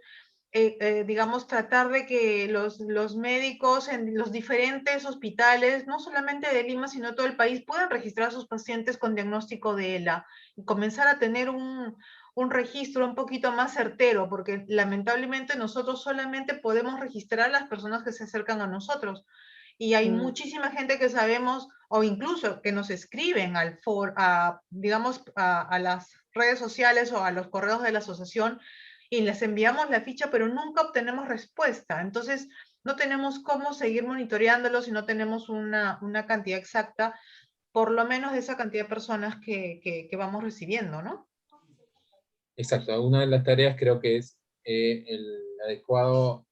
digamos, tratar de que los médicos en los diferentes hospitales, no solamente de Lima, sino todo el país, puedan registrar a sus pacientes con diagnóstico de ELA y comenzar a tener un registro un poquito más certero, porque lamentablemente nosotros solamente podemos registrar a las personas que se acercan a nosotros. Y hay muchísima gente que sabemos, o incluso que nos escriben digamos, a las redes sociales o a los correos de la asociación y les enviamos la ficha, pero nunca obtenemos respuesta. Entonces, no tenemos cómo seguir monitoreándolo si no tenemos una cantidad exacta, por lo menos de esa cantidad de personas que vamos recibiendo, ¿no? Exacto, una de las tareas creo que es el adecuado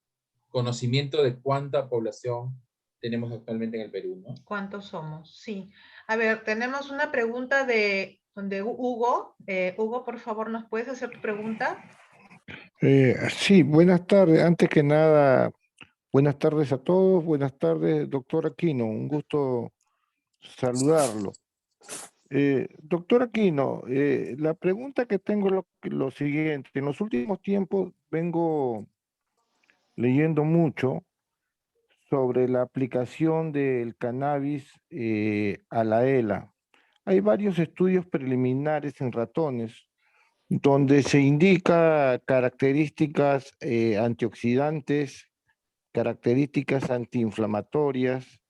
conocimiento de cuánta población tenemos actualmente en el Perú, ¿no? ¿Cuántos somos? Sí. A ver, tenemos una pregunta de Hugo. Hugo, por favor, ¿nos puedes hacer tu pregunta? Sí, buenas tardes. Antes que nada, buenas tardes a todos. Buenas tardes, doctor Aquino. Un gusto saludarlo. Doctor Aquino, la pregunta que tengo es lo siguiente. En los últimos tiempos vengo leyendo mucho sobre la aplicación del cannabis a la ELA. Hay varios estudios preliminares en ratones donde se indica características antioxidantes, características antiinflamatorias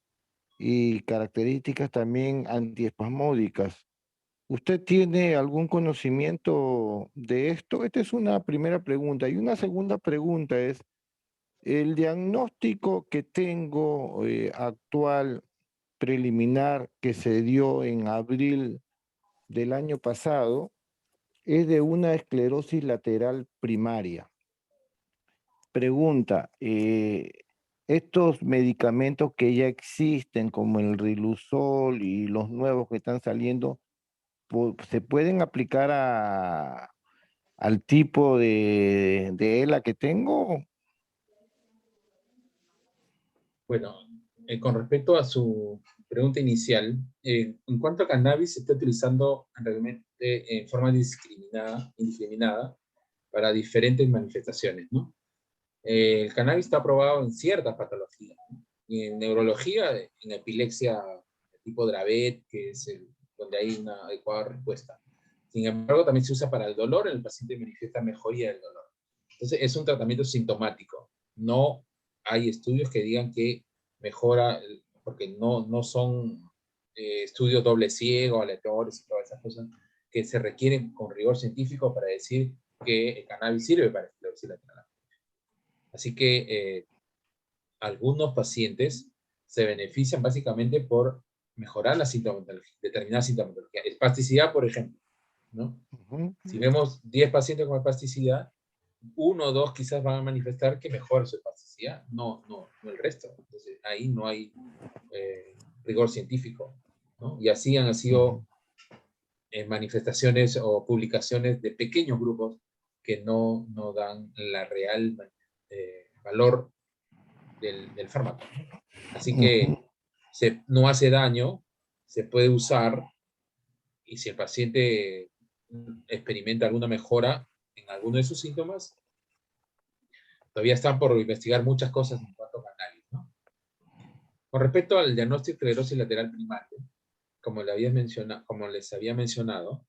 y características también antiespasmódicas. ¿Usted tiene algún conocimiento de esto? Esta es una primera pregunta. Y una segunda pregunta es, el diagnóstico que tengo actual, preliminar, que se dio en abril del año pasado, es de una esclerosis lateral primaria. Pregunta, estos medicamentos que ya existen, como el Riluzol y los nuevos que están saliendo, ¿se pueden aplicar al tipo de ELA que tengo? Bueno, con respecto a su pregunta inicial, en cuanto a cannabis, se está utilizando realmente en forma indiscriminada para diferentes manifestaciones, ¿no? El cannabis está aprobado en ciertas patologías, ¿no? Y en neurología, en epilepsia de tipo Dravet, que es donde hay una adecuada respuesta. Sin embargo, también se usa para el dolor, el paciente manifiesta mejoría del dolor. Entonces, es un tratamiento sintomático. No hay estudios que digan que mejora, porque no son estudios doble ciego, aleatorios y todas esas cosas que se requieren con rigor científico para decir que el cannabis sirve para esclerosis lateral. Así que algunos pacientes se benefician básicamente por mejorar la sintomatología, determinada sintomatología. Espasticidad, por ejemplo, ¿no? Si vemos 10 pacientes con espasticidad, 1 o 2 quizás van a manifestar que mejora su espasticidad, no el resto. Entonces, ahí no hay rigor científico, ¿no? Y así han sido manifestaciones o publicaciones de pequeños grupos que no dan la real valor del fármaco, ¿no? Así que no hace daño, se puede usar, y si el paciente experimenta alguna mejora en alguno de sus síntomas, todavía están por investigar muchas cosas en cuanto a análisis, ¿no? Con respecto al diagnóstico de esclerosis lateral primaria, como les había mencionado,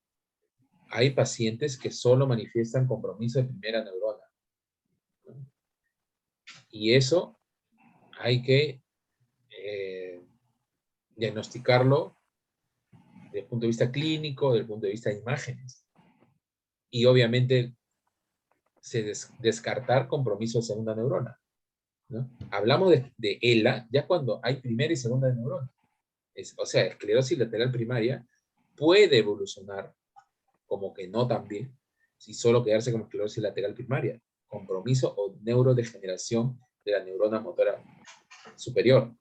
hay pacientes que solo manifiestan compromiso de primera neurona, ¿no? Y eso hay que diagnosticarlo desde el punto de vista clínico, desde el punto de vista de imágenes. Y obviamente descartar compromiso de segunda neurona, ¿no? Hablamos de ELA ya cuando hay primera y segunda neurona. O sea, esclerosis lateral primaria puede evolucionar como que no también, si solo quedarse como esclerosis lateral primaria, compromiso o neurodegeneración de la neurona motora superior.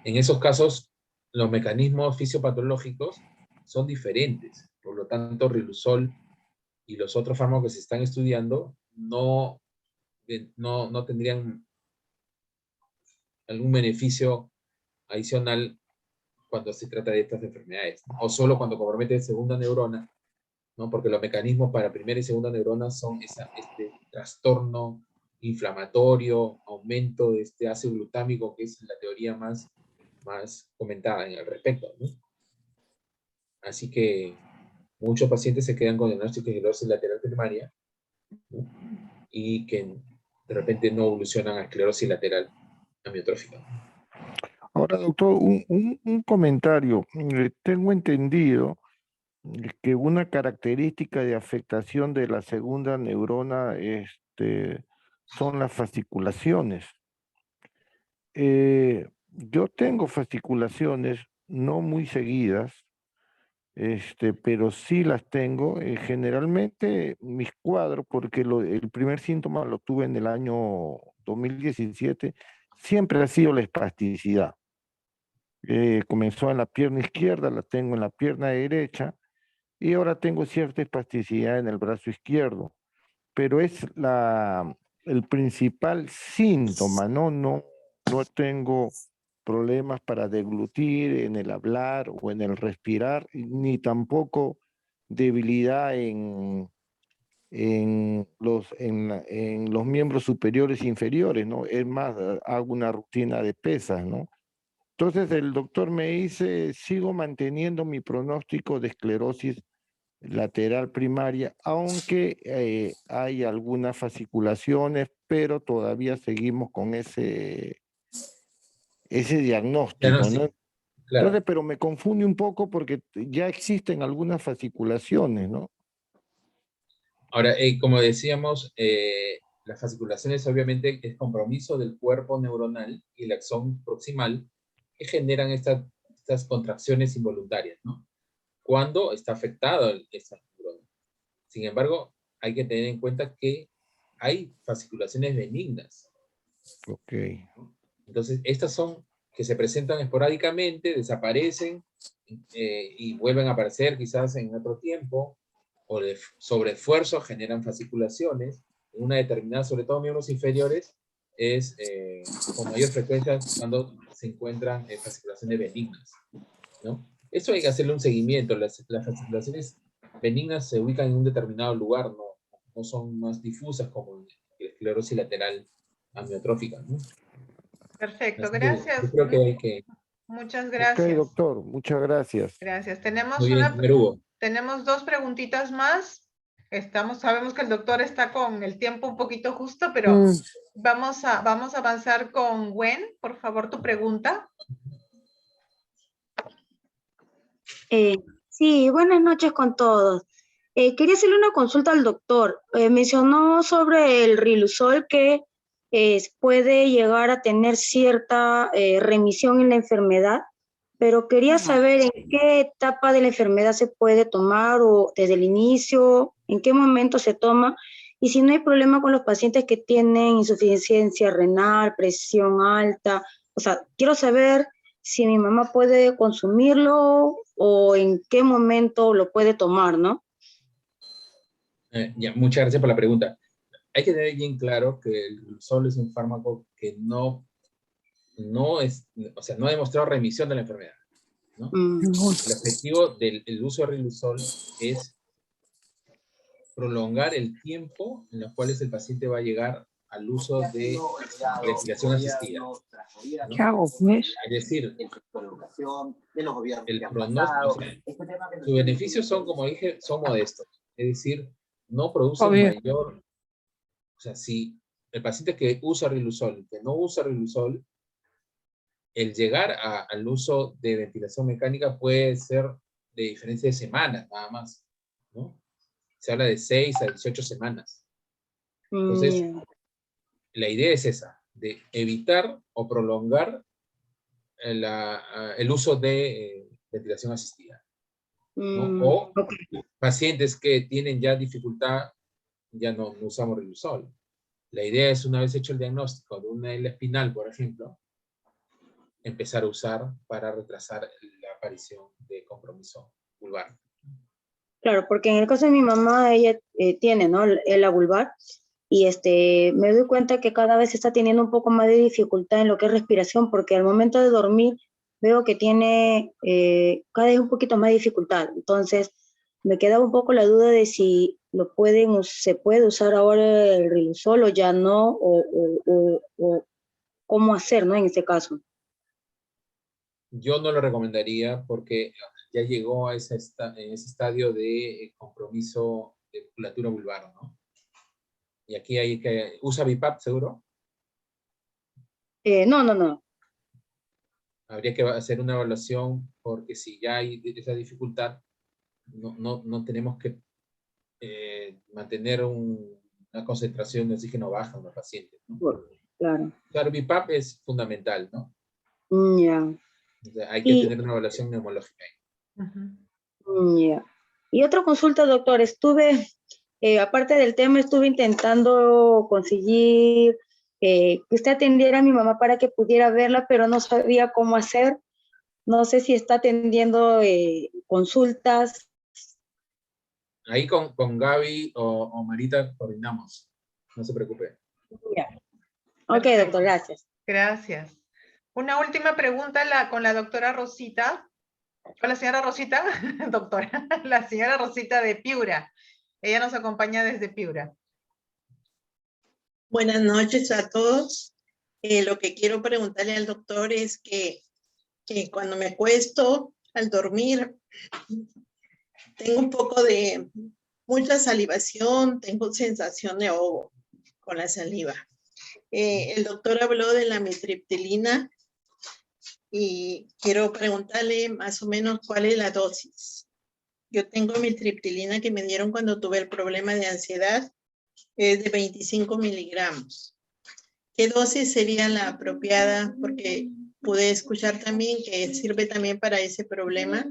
En esos casos, los mecanismos fisiopatológicos son diferentes. Por lo tanto, Riluzol y los otros fármacos que se están estudiando no tendrían algún beneficio adicional cuando se trata de estas enfermedades, ¿no? O solo cuando compromete segunda neurona, ¿no? Porque los mecanismos para primera y segunda neurona son este trastorno inflamatorio, aumento de este ácido glutámico, que es la teoría más comentada en el respecto, ¿no? Así que muchos pacientes se quedan con diagnóstico de esclerosis lateral primaria, ¿no? Y que de repente no evolucionan a esclerosis lateral amiotrófica. Ahora, doctor, un comentario. Tengo entendido que una característica de afectación de la segunda neurona son las fasciculaciones. Yo tengo fasciculaciones no muy seguidas, pero sí las tengo. Generalmente mis cuadros, porque el primer síntoma lo tuve en el año 2017, siempre ha sido la espasticidad. Comenzó en la pierna izquierda, la tengo en la pierna derecha, y ahora tengo cierta espasticidad en el brazo izquierdo, pero es el principal síntoma, ¿no? No tengo problemas para deglutir en el hablar o en el respirar, ni tampoco debilidad en los miembros superiores e inferiores, ¿no? Es más, hago una rutina de pesas, ¿no? Entonces el doctor me dice, sigo manteniendo mi pronóstico de esclerosis lateral primaria, aunque hay algunas fasciculaciones, pero todavía seguimos con ese diagnóstico, ¿no? Claro. Entonces, pero me confunde un poco porque ya existen algunas fasciculaciones, ¿no? Ahora, como decíamos, las fasciculaciones obviamente es compromiso del cuerpo neuronal y el axón proximal que generan estas contracciones involuntarias, ¿no? Cuando está afectado esa neurona. Sin embargo, hay que tener en cuenta que hay fasciculaciones benignas. Ok. Entonces, estas son que se presentan esporádicamente, desaparecen y vuelven a aparecer quizás en otro tiempo, o de sobreesfuerzo generan fasciculaciones. En una determinada, sobre todo miembros inferiores, es con mayor frecuencia cuando se encuentran fasciculaciones benignas, ¿no? Eso hay que hacerle un seguimiento. Las fasciculaciones benignas se ubican en un determinado lugar, no son más difusas como la esclerosis lateral amiotrófica, ¿no? Perfecto, Así que gracias. yo creo que hay que... Muchas Ok, gracias. doctor, muchas gracias. Gracias. Muy bien, señor Hugo. Tenemos 2 preguntitas más. Sabemos que el doctor está con el tiempo un poquito justo, pero vamos a avanzar con Gwen. Por favor, tu pregunta. Sí, buenas noches con todos. Quería hacerle una consulta al doctor. Mencionó sobre el Riluzol que puede llegar a tener cierta remisión en la enfermedad, pero quería saber en qué etapa de la enfermedad se puede tomar o desde el inicio, en qué momento se toma, y si no hay problema con los pacientes que tienen insuficiencia renal, presión alta. O sea, quiero saber si mi mamá puede consumirlo o en qué momento lo puede tomar, ¿no? Ya, muchas gracias por la pregunta. Hay que tener bien claro que el riluzol es un fármaco que no ha demostrado remisión de la enfermedad, ¿no? El objetivo del uso de riluzol es prolongar el tiempo en el cual el paciente va a llegar al uso de ventilación asistida, ¿no? ¿Qué hago con eso? Es decir, el pronóstico, sus beneficios son, como dije, son modestos. Es decir, no producen mayor... O sea, si el paciente que usa riluzol, que no usa riluzol, el llegar al uso de ventilación mecánica puede ser de diferencia de semanas, nada más, ¿no? Se habla de 6 a 18 semanas. Entonces, la idea es esa, de evitar o prolongar el uso de ventilación asistida, ¿no? O pacientes que tienen ya dificultad, ya no usamos riluzol. La idea es, una vez hecho el diagnóstico de una hernia espinal, por ejemplo, empezar a usar para retrasar la aparición de compromiso vulvar. Claro, porque en el caso de mi mamá, ella tiene, ¿no?, la vulvar, y me doy cuenta que cada vez está teniendo un poco más de dificultad en lo que es respiración, porque al momento de dormir veo que tiene cada vez un poquito más de dificultad. Entonces, me quedaba un poco la duda de si se puede usar ahora el riluzol o ya no, o cómo hacer, ¿no?, en este caso. Yo no lo recomendaría porque ya llegó a ese estadio de compromiso de musculatura vulvar, ¿no? Y aquí hay que... ¿Usa BiPAP seguro? No. Habría que hacer una evaluación porque si ya hay esa dificultad, no tenemos que mantener una concentración de oxígeno baja en los pacientes, ¿no? Claro. Claro, BiPAP es fundamental, ¿no? Ya. O sea, hay que tener una evaluación neumológica ahí. Ya. Y otra consulta, doctor. Aparte del tema, estuve intentando conseguir que usted atendiera a mi mamá para que pudiera verla, pero no sabía cómo hacer. No sé si está atendiendo consultas. Ahí con Gaby o Marita coordinamos. No se preocupe. Ya. Ok, doctor, gracias. Gracias. Una última pregunta con la doctora Rosita. Hola, señora Rosita, doctora, la señora Rosita de Piura. Ella nos acompaña desde Piura. Buenas noches a todos. Lo que quiero preguntarle al doctor es que cuando me acuesto al dormir, tengo un poco de mucha salivación, tengo sensación de ahogo con la saliva. El doctor habló de la mitriptilina y quiero preguntarle más o menos cuál es la dosis. Yo tengo mitriptilina que me dieron cuando tuve el problema de ansiedad, es de 25 miligramos. ¿Qué dosis sería la apropiada? Porque pude escuchar también que sirve también para ese problema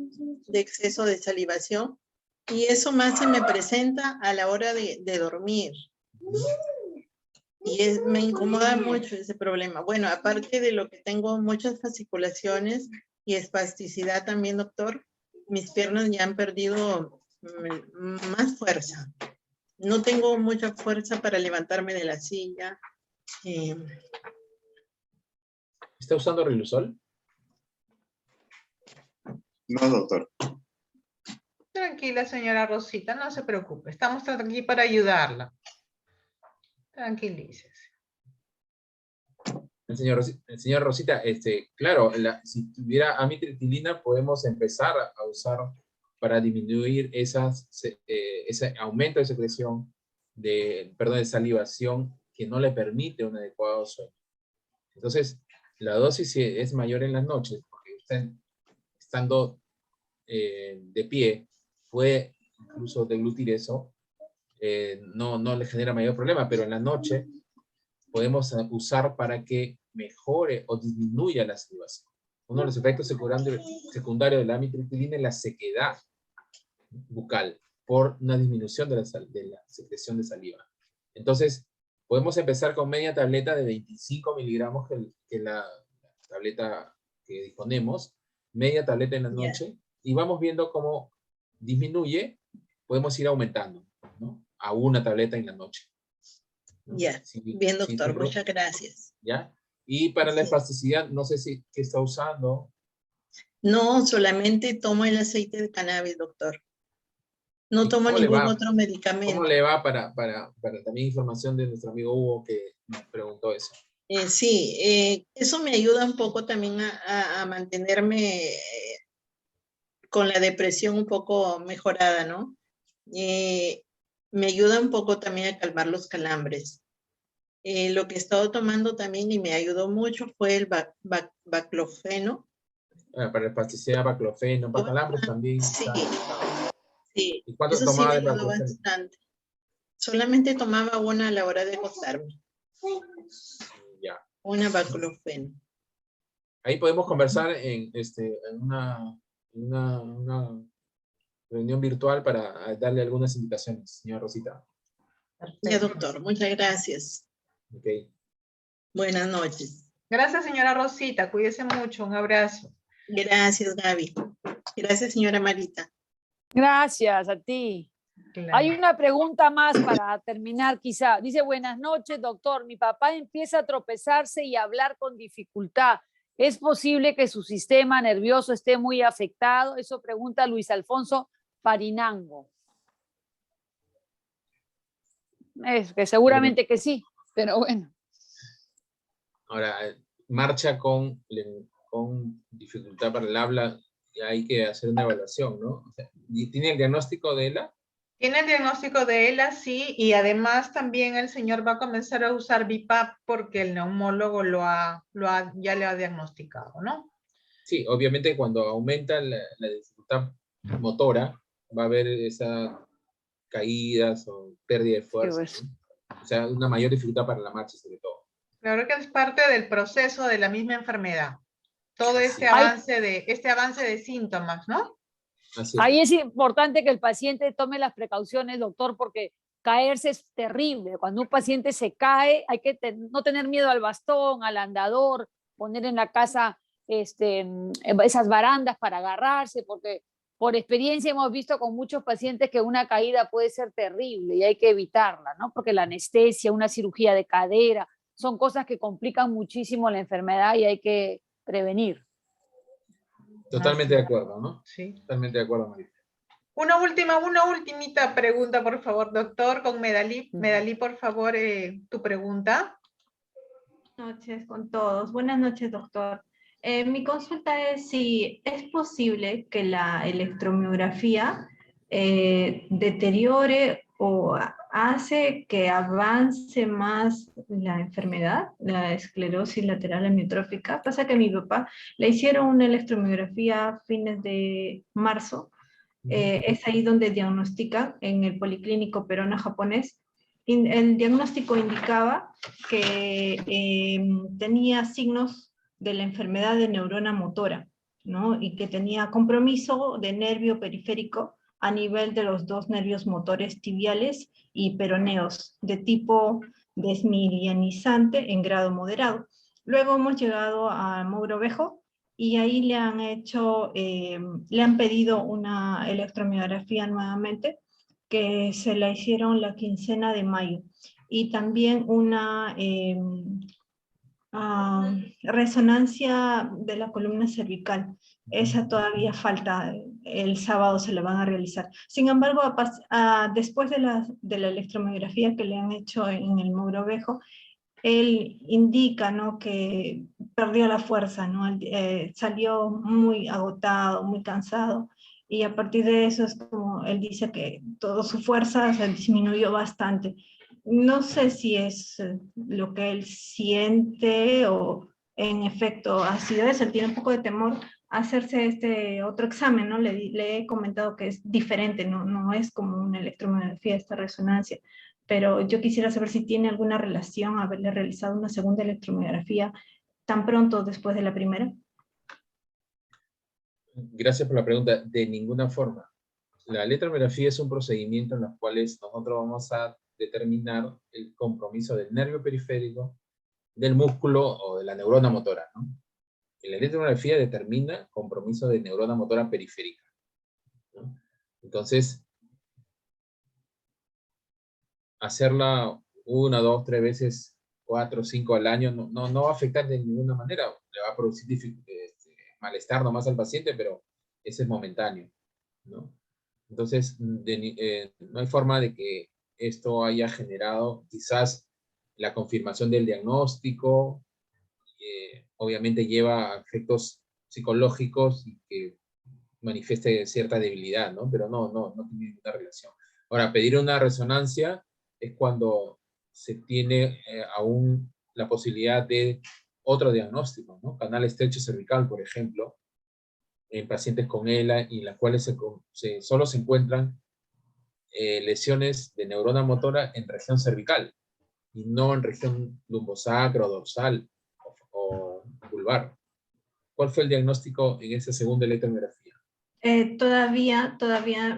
de exceso de salivación. Y eso más se me presenta a la hora de dormir. Y me incomoda mucho ese problema. Bueno, aparte de lo que tengo muchas fasciculaciones y espasticidad también, doctor, mis piernas ya han perdido más fuerza. No tengo mucha fuerza para levantarme de la silla. ¿Está usando riluzol? No, doctor. Tranquila, señora Rosita, no se preocupe. Estamos aquí para ayudarla. Tranquilícese. Señor Rosita, claro, si tuviera amitriptilina podemos empezar a usar para disminuir ese aumento de secreción de salivación que no le permite un adecuado sueño. Entonces, la dosis es mayor en las noches, porque usted, estando de pie, puede incluso deglutir eso, no le genera mayor problema, pero en la noche podemos usar para que mejore o disminuya la salivación. Uno de los efectos secundarios de la amitriptilina es la sequedad bucal por una disminución de la secreción de saliva. Entonces, podemos empezar con media tableta de 25 miligramos, que es la tableta que disponemos, media tableta en la noche, y vamos viendo cómo disminuye, podemos ir aumentando, ¿no? A una tableta en la noche. ¿No? Ya, bien, doctor, muchas gracias. ¿Ya? Y para la espasticidad, no sé si ¿qué está usando? No, solamente tomo el aceite de cannabis, doctor. No tomo ningún otro medicamento. ¿Cómo le va para también información de nuestro amigo Hugo que nos preguntó eso? Sí, eso me ayuda un poco también a mantenerme con la depresión un poco mejorada, ¿no? Me ayuda un poco también a calmar los calambres. Lo que he estado tomando también y me ayudó mucho fue el baclofeno. Para la espasticidad, baclofeno, para calambres también. Sí, sí. ¿Y cuánto Eso tomaba sí me de ayudó baclofeno? bastante. Solamente tomaba una a la hora de acostarme. Ya. Una baclofeno. Ahí podemos conversar en una reunión virtual para darle algunas indicaciones, señora Rosita. Ya, doctor, muchas gracias. Okay. Buenas noches. Gracias, señora Rosita. Cuídese mucho. Un abrazo. Gracias, Gaby. Gracias, señora Marita. Gracias a ti. Claro. Hay una pregunta más para terminar quizá. Dice, buenas noches, doctor. Mi papá empieza a tropezarse y a hablar con dificultad. ¿Es posible que su sistema nervioso esté muy afectado? Eso pregunta Luis Alfonso Parinango. Es que seguramente que sí, pero bueno. Ahora, marcha con dificultad para el habla, y hay que hacer una evaluación, ¿no? O sea, ¿tiene el diagnóstico de ELA? Tiene el diagnóstico de ELA, sí, y además también el señor va a comenzar a usar BiPAP porque el neumólogo ya le ha diagnosticado, ¿no? Sí, obviamente cuando aumenta la dificultad motora, va a haber esas caídas o pérdida de fuerza, Sí, pues. ¿no? O sea, una mayor dificultad para la marcha, sobre todo. Claro que es parte del proceso de la misma enfermedad. Todo este Sí. avance de síntomas, ¿no? Así Ahí es importante que el paciente tome las precauciones, doctor, porque caerse es terrible. Cuando un paciente se cae, hay que no tener miedo al bastón, al andador, poner en la casa esas barandas para agarrarse, porque por experiencia hemos visto con muchos pacientes que una caída puede ser terrible y hay que evitarla, ¿no? Porque la anestesia, una cirugía de cadera, son cosas que complican muchísimo la enfermedad y hay que prevenir. Totalmente de acuerdo, ¿no? Sí. Totalmente de acuerdo, Marita. Una ultimita pregunta, por favor, doctor, con Medalí. Medalí, por favor, tu pregunta. Buenas noches con todos. Buenas noches, doctor. Mi consulta es si es posible que la electromiografía deteriore o hace que avance más la enfermedad, la esclerosis lateral amiotrófica. Pasa que a mi papá le hicieron una electromiografía a fines de marzo. Es ahí donde diagnostican en el Policlínico Perona japonés. El diagnóstico indicaba que tenía signos de la enfermedad de neurona motora, ¿no? Y que tenía compromiso de nervio periférico a nivel de los dos nervios motores tibiales y peroneos, de tipo desmielinizante en grado moderado. Luego hemos llegado a Mogrovejo y ahí le han pedido una electromiografía nuevamente, que se la hicieron la quincena de mayo, y también una resonancia de la columna cervical. Esa todavía falta, el sábado se la van a realizar. Sin embargo, después de la electromiografía que le han hecho en el Mogrovejo, él indica, ¿no?, que perdió la fuerza, ¿no? Salió muy agotado, muy cansado, y a partir de eso es como él dice que toda su fuerza se disminuyó bastante. No sé si es lo que él siente o en efecto ha sido eso. Él tiene un poco de temor a hacerse este otro examen, ¿no? Le he comentado que es diferente, no es como una electromiografía, esta resonancia. pero yo quisiera saber si tiene alguna relación haberle realizado una segunda electromiografía tan pronto después de la primera. Gracias por la pregunta. De ninguna forma. La electromiografía es un procedimiento en el cual nosotros vamos a determinar el compromiso del nervio periférico, del músculo o de la neurona motora, ¿no? La electromiografía determina compromiso de neurona motora periférica, ¿no? Entonces, hacerla 1, 2, 3 veces, 4, 5 al año, no va a afectar de ninguna manera. Le va a producir malestar nomás al paciente, pero ese es momentáneo, ¿no? Entonces, no hay forma de que esto haya generado quizás la confirmación del diagnóstico. Obviamente lleva a efectos psicológicos y que manifieste cierta debilidad, ¿no? Pero no tiene ninguna relación. Ahora, pedir una resonancia es cuando se tiene aún la posibilidad de otro diagnóstico, ¿no? Canal estrecho cervical, por ejemplo, en pacientes con ELA, y en las cuales solo se encuentran lesiones de neurona motora en región cervical, y no en región lumbosacra o dorsal o vulvar. ¿Cuál fue el diagnóstico en esa segunda electromiografía? Todavía,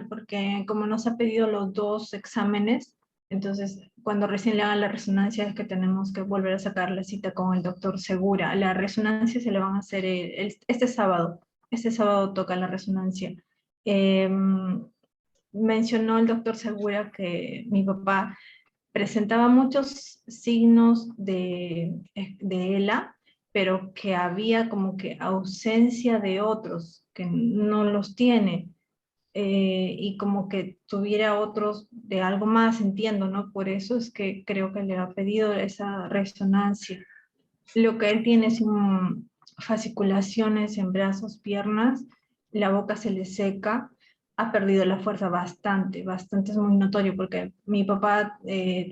porque como nos ha pedido los dos exámenes, entonces cuando recién le hagan la resonancia es que tenemos que volver a sacar la cita con el doctor Segura. La resonancia se le van a hacer este sábado. Este sábado toca la resonancia. Mencionó el doctor Segura que mi papá presentaba muchos signos de ELA, pero que había como que ausencia de otros, que no los tiene, y como que tuviera otros de algo más, entiendo, ¿no? Por eso es que creo que le ha pedido esa resonancia. Lo que él tiene son fasciculaciones en brazos, piernas, la boca se le seca, ha perdido la fuerza bastante, es muy notorio, porque mi papá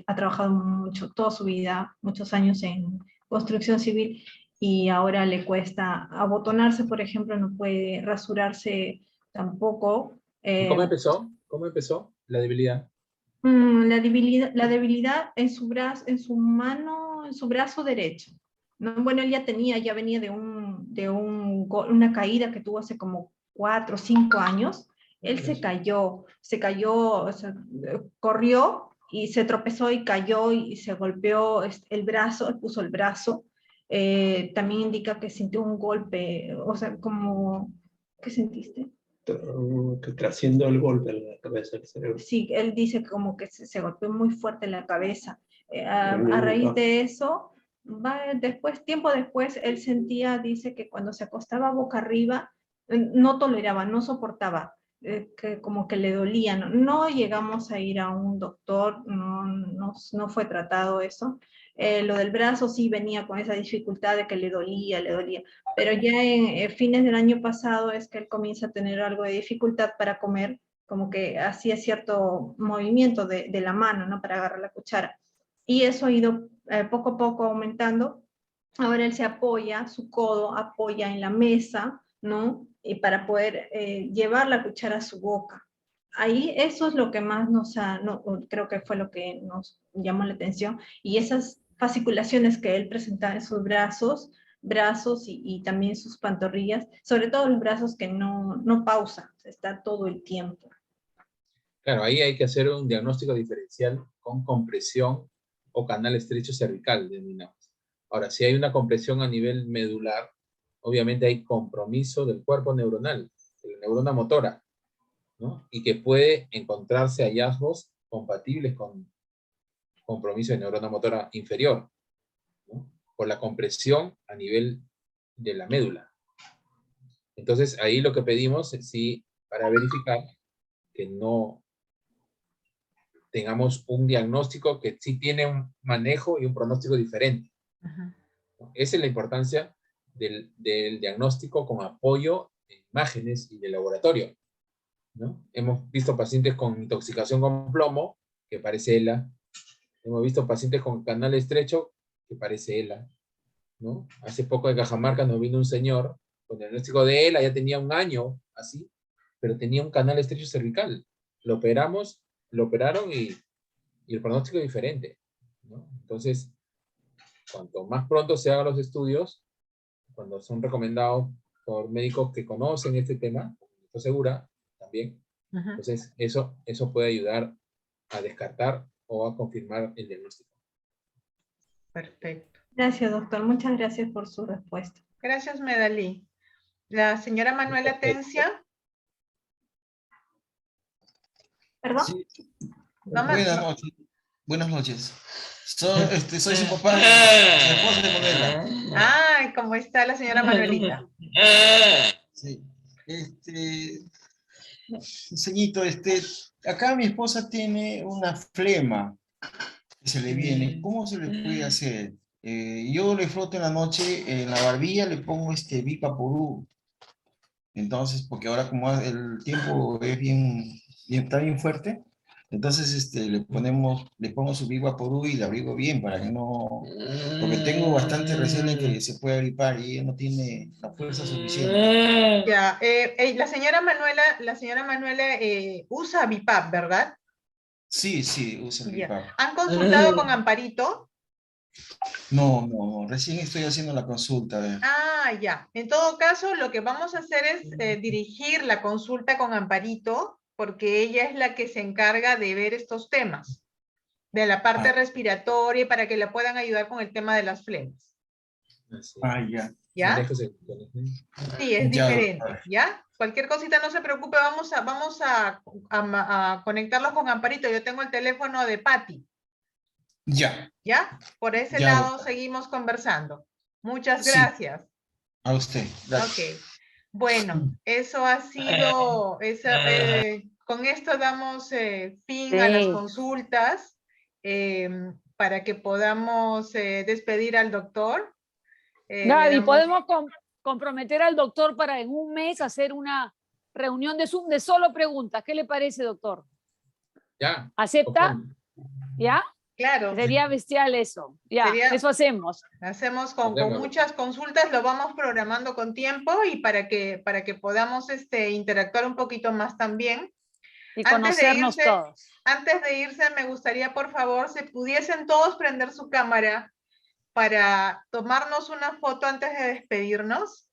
ha trabajado mucho, toda su vida, muchos años en construcción civil, y ahora le cuesta abotonarse, por ejemplo, no puede rasurarse tampoco. ¿Cómo empezó? ¿Cómo empezó la debilidad? La debilidad en su brazo, en su mano, en su brazo derecho. ¿No? Bueno, él ya venía de una caída que tuvo hace como 4 o 5 años. Él se cayó, o sea, corrió y se tropezó y cayó y se golpeó el brazo, puso el brazo. También indica que sintió un golpe, o sea, como, ¿qué sentiste? Que trasciende el golpe en la cabeza del cerebro. Sí, él dice como que se golpeó muy fuerte en la cabeza. A raíz de eso, tiempo después, él sentía, dice que cuando se acostaba boca arriba, no toleraba, no soportaba, que como que le dolía. No llegamos a ir a un doctor, no fue tratado eso. Lo del brazo sí venía con esa dificultad de que le dolía, pero ya en fines del año pasado es que él comienza a tener algo de dificultad para comer, como que hacía cierto movimiento de la mano, ¿no? Para agarrar la cuchara. Y eso ha ido poco a poco aumentando. Ahora él se apoya, su codo apoya en la mesa, ¿no? Y para poder llevar la cuchara a su boca. Ahí eso es lo que más creo que fue lo que nos llamó la atención. Y esas fasciculaciones que él presentaba en sus brazos y también sus pantorrillas, sobre todo los brazos que no pausa, está todo el tiempo. Claro, ahí hay que hacer un diagnóstico diferencial con compresión o canal estrecho cervical, denominamos. Ahora, si hay una compresión a nivel medular, obviamente hay compromiso del cuerpo neuronal, de la neurona motora, ¿no? Y que puede encontrarse hallazgos compatibles con compromiso de neurona motora inferior, ¿no? Por la compresión a nivel de la médula. Entonces, ahí lo que pedimos es para verificar que no tengamos un diagnóstico que sí tiene un manejo y un pronóstico diferente. Esa es la importancia del diagnóstico con apoyo de imágenes y de laboratorio, ¿no? Hemos visto pacientes con intoxicación con plomo, que parece ELA. Hemos visto pacientes con canal estrecho, que parece ELA, ¿no? Hace poco de Cajamarca nos vino un señor con diagnóstico de ELA, ya tenía 1 año, así, pero tenía un canal estrecho cervical. Lo operaron y y el pronóstico es diferente, ¿no? Entonces, cuanto más pronto se hagan los estudios, cuando son recomendados por médicos que conocen este tema, estoy segura también, entonces eso puede ayudar a descartar o a confirmar el diagnóstico. Perfecto. Gracias, doctor. Muchas gracias por su respuesta. Gracias, Medalí. La señora Manuela Tencia. ¿Perdón? Sí. Vamos. Buenas noches. Soy su papá, su esposa de Manuela. Ay, ¿cómo está la señora Manuelita? Sí. Señito, acá mi esposa tiene una flema que se le viene. ¿Cómo se le puede hacer? Yo le froto en la noche en la barbilla, le pongo Vivaporub. Entonces, porque ahora como el tiempo es está bien fuerte, entonces le pongo su Vivaporub y le abrigo bien para que no, porque tengo bastante recelo de que se pueda gripar y ella no tiene la fuerza suficiente. Ya, la señora Manuela usa BiPAP, ¿verdad? Sí, usa el BiPAP. ¿Han consultado con Amparito? No, recién estoy haciendo la consulta. Ah, ya. En todo caso, lo que vamos a hacer es dirigir la consulta con Amparito, porque ella es la que se encarga de ver estos temas, de la parte respiratoria, para que la puedan ayudar con el tema de las flemas. Ya. ¿Ya? Sí, es diferente, ¿ya? Cualquier cosita no se preocupe, vamos a conectarlos con Amparito. Yo tengo el teléfono de Patti. Ya. ¿Ya? Por ese Ya, lado doctor. seguimos conversando. Muchas Sí. gracias. A usted. Gracias. Ok. Bueno, eso ha sido, con esto damos fin a las consultas para que podamos despedir al doctor. Gaby, podemos comprometer al doctor para en un mes hacer una reunión de Zoom de solo preguntas. ¿Qué le parece, doctor? Ya. ¿Acepta? Doctor. ¿Ya? Claro. Sería bestial eso. Ya, eso hacemos. Hacemos con muchas consultas, lo vamos programando con tiempo y para que podamos interactuar un poquito más también. Y conocernos todos. Antes de irse, me gustaría, por favor, si pudiesen todos prender su cámara para tomarnos una foto antes de despedirnos.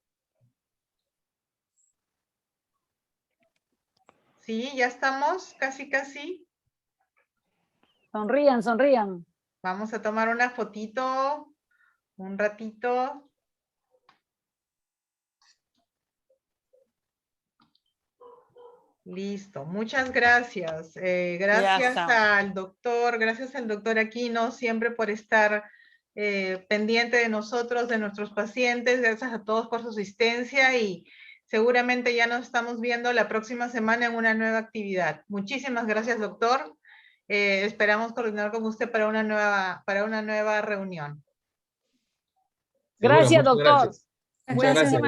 Sí, ya estamos, casi. Sonrían. Vamos a tomar una fotito, un ratito. Listo, muchas gracias. Gracias al doctor Aquino, siempre por estar pendiente de nosotros, de nuestros pacientes. Gracias a todos por su asistencia y seguramente ya nos estamos viendo la próxima semana en una nueva actividad. Muchísimas gracias, doctor. Esperamos coordinar con usted para una nueva reunión. Gracias, doctor. Muchas gracias.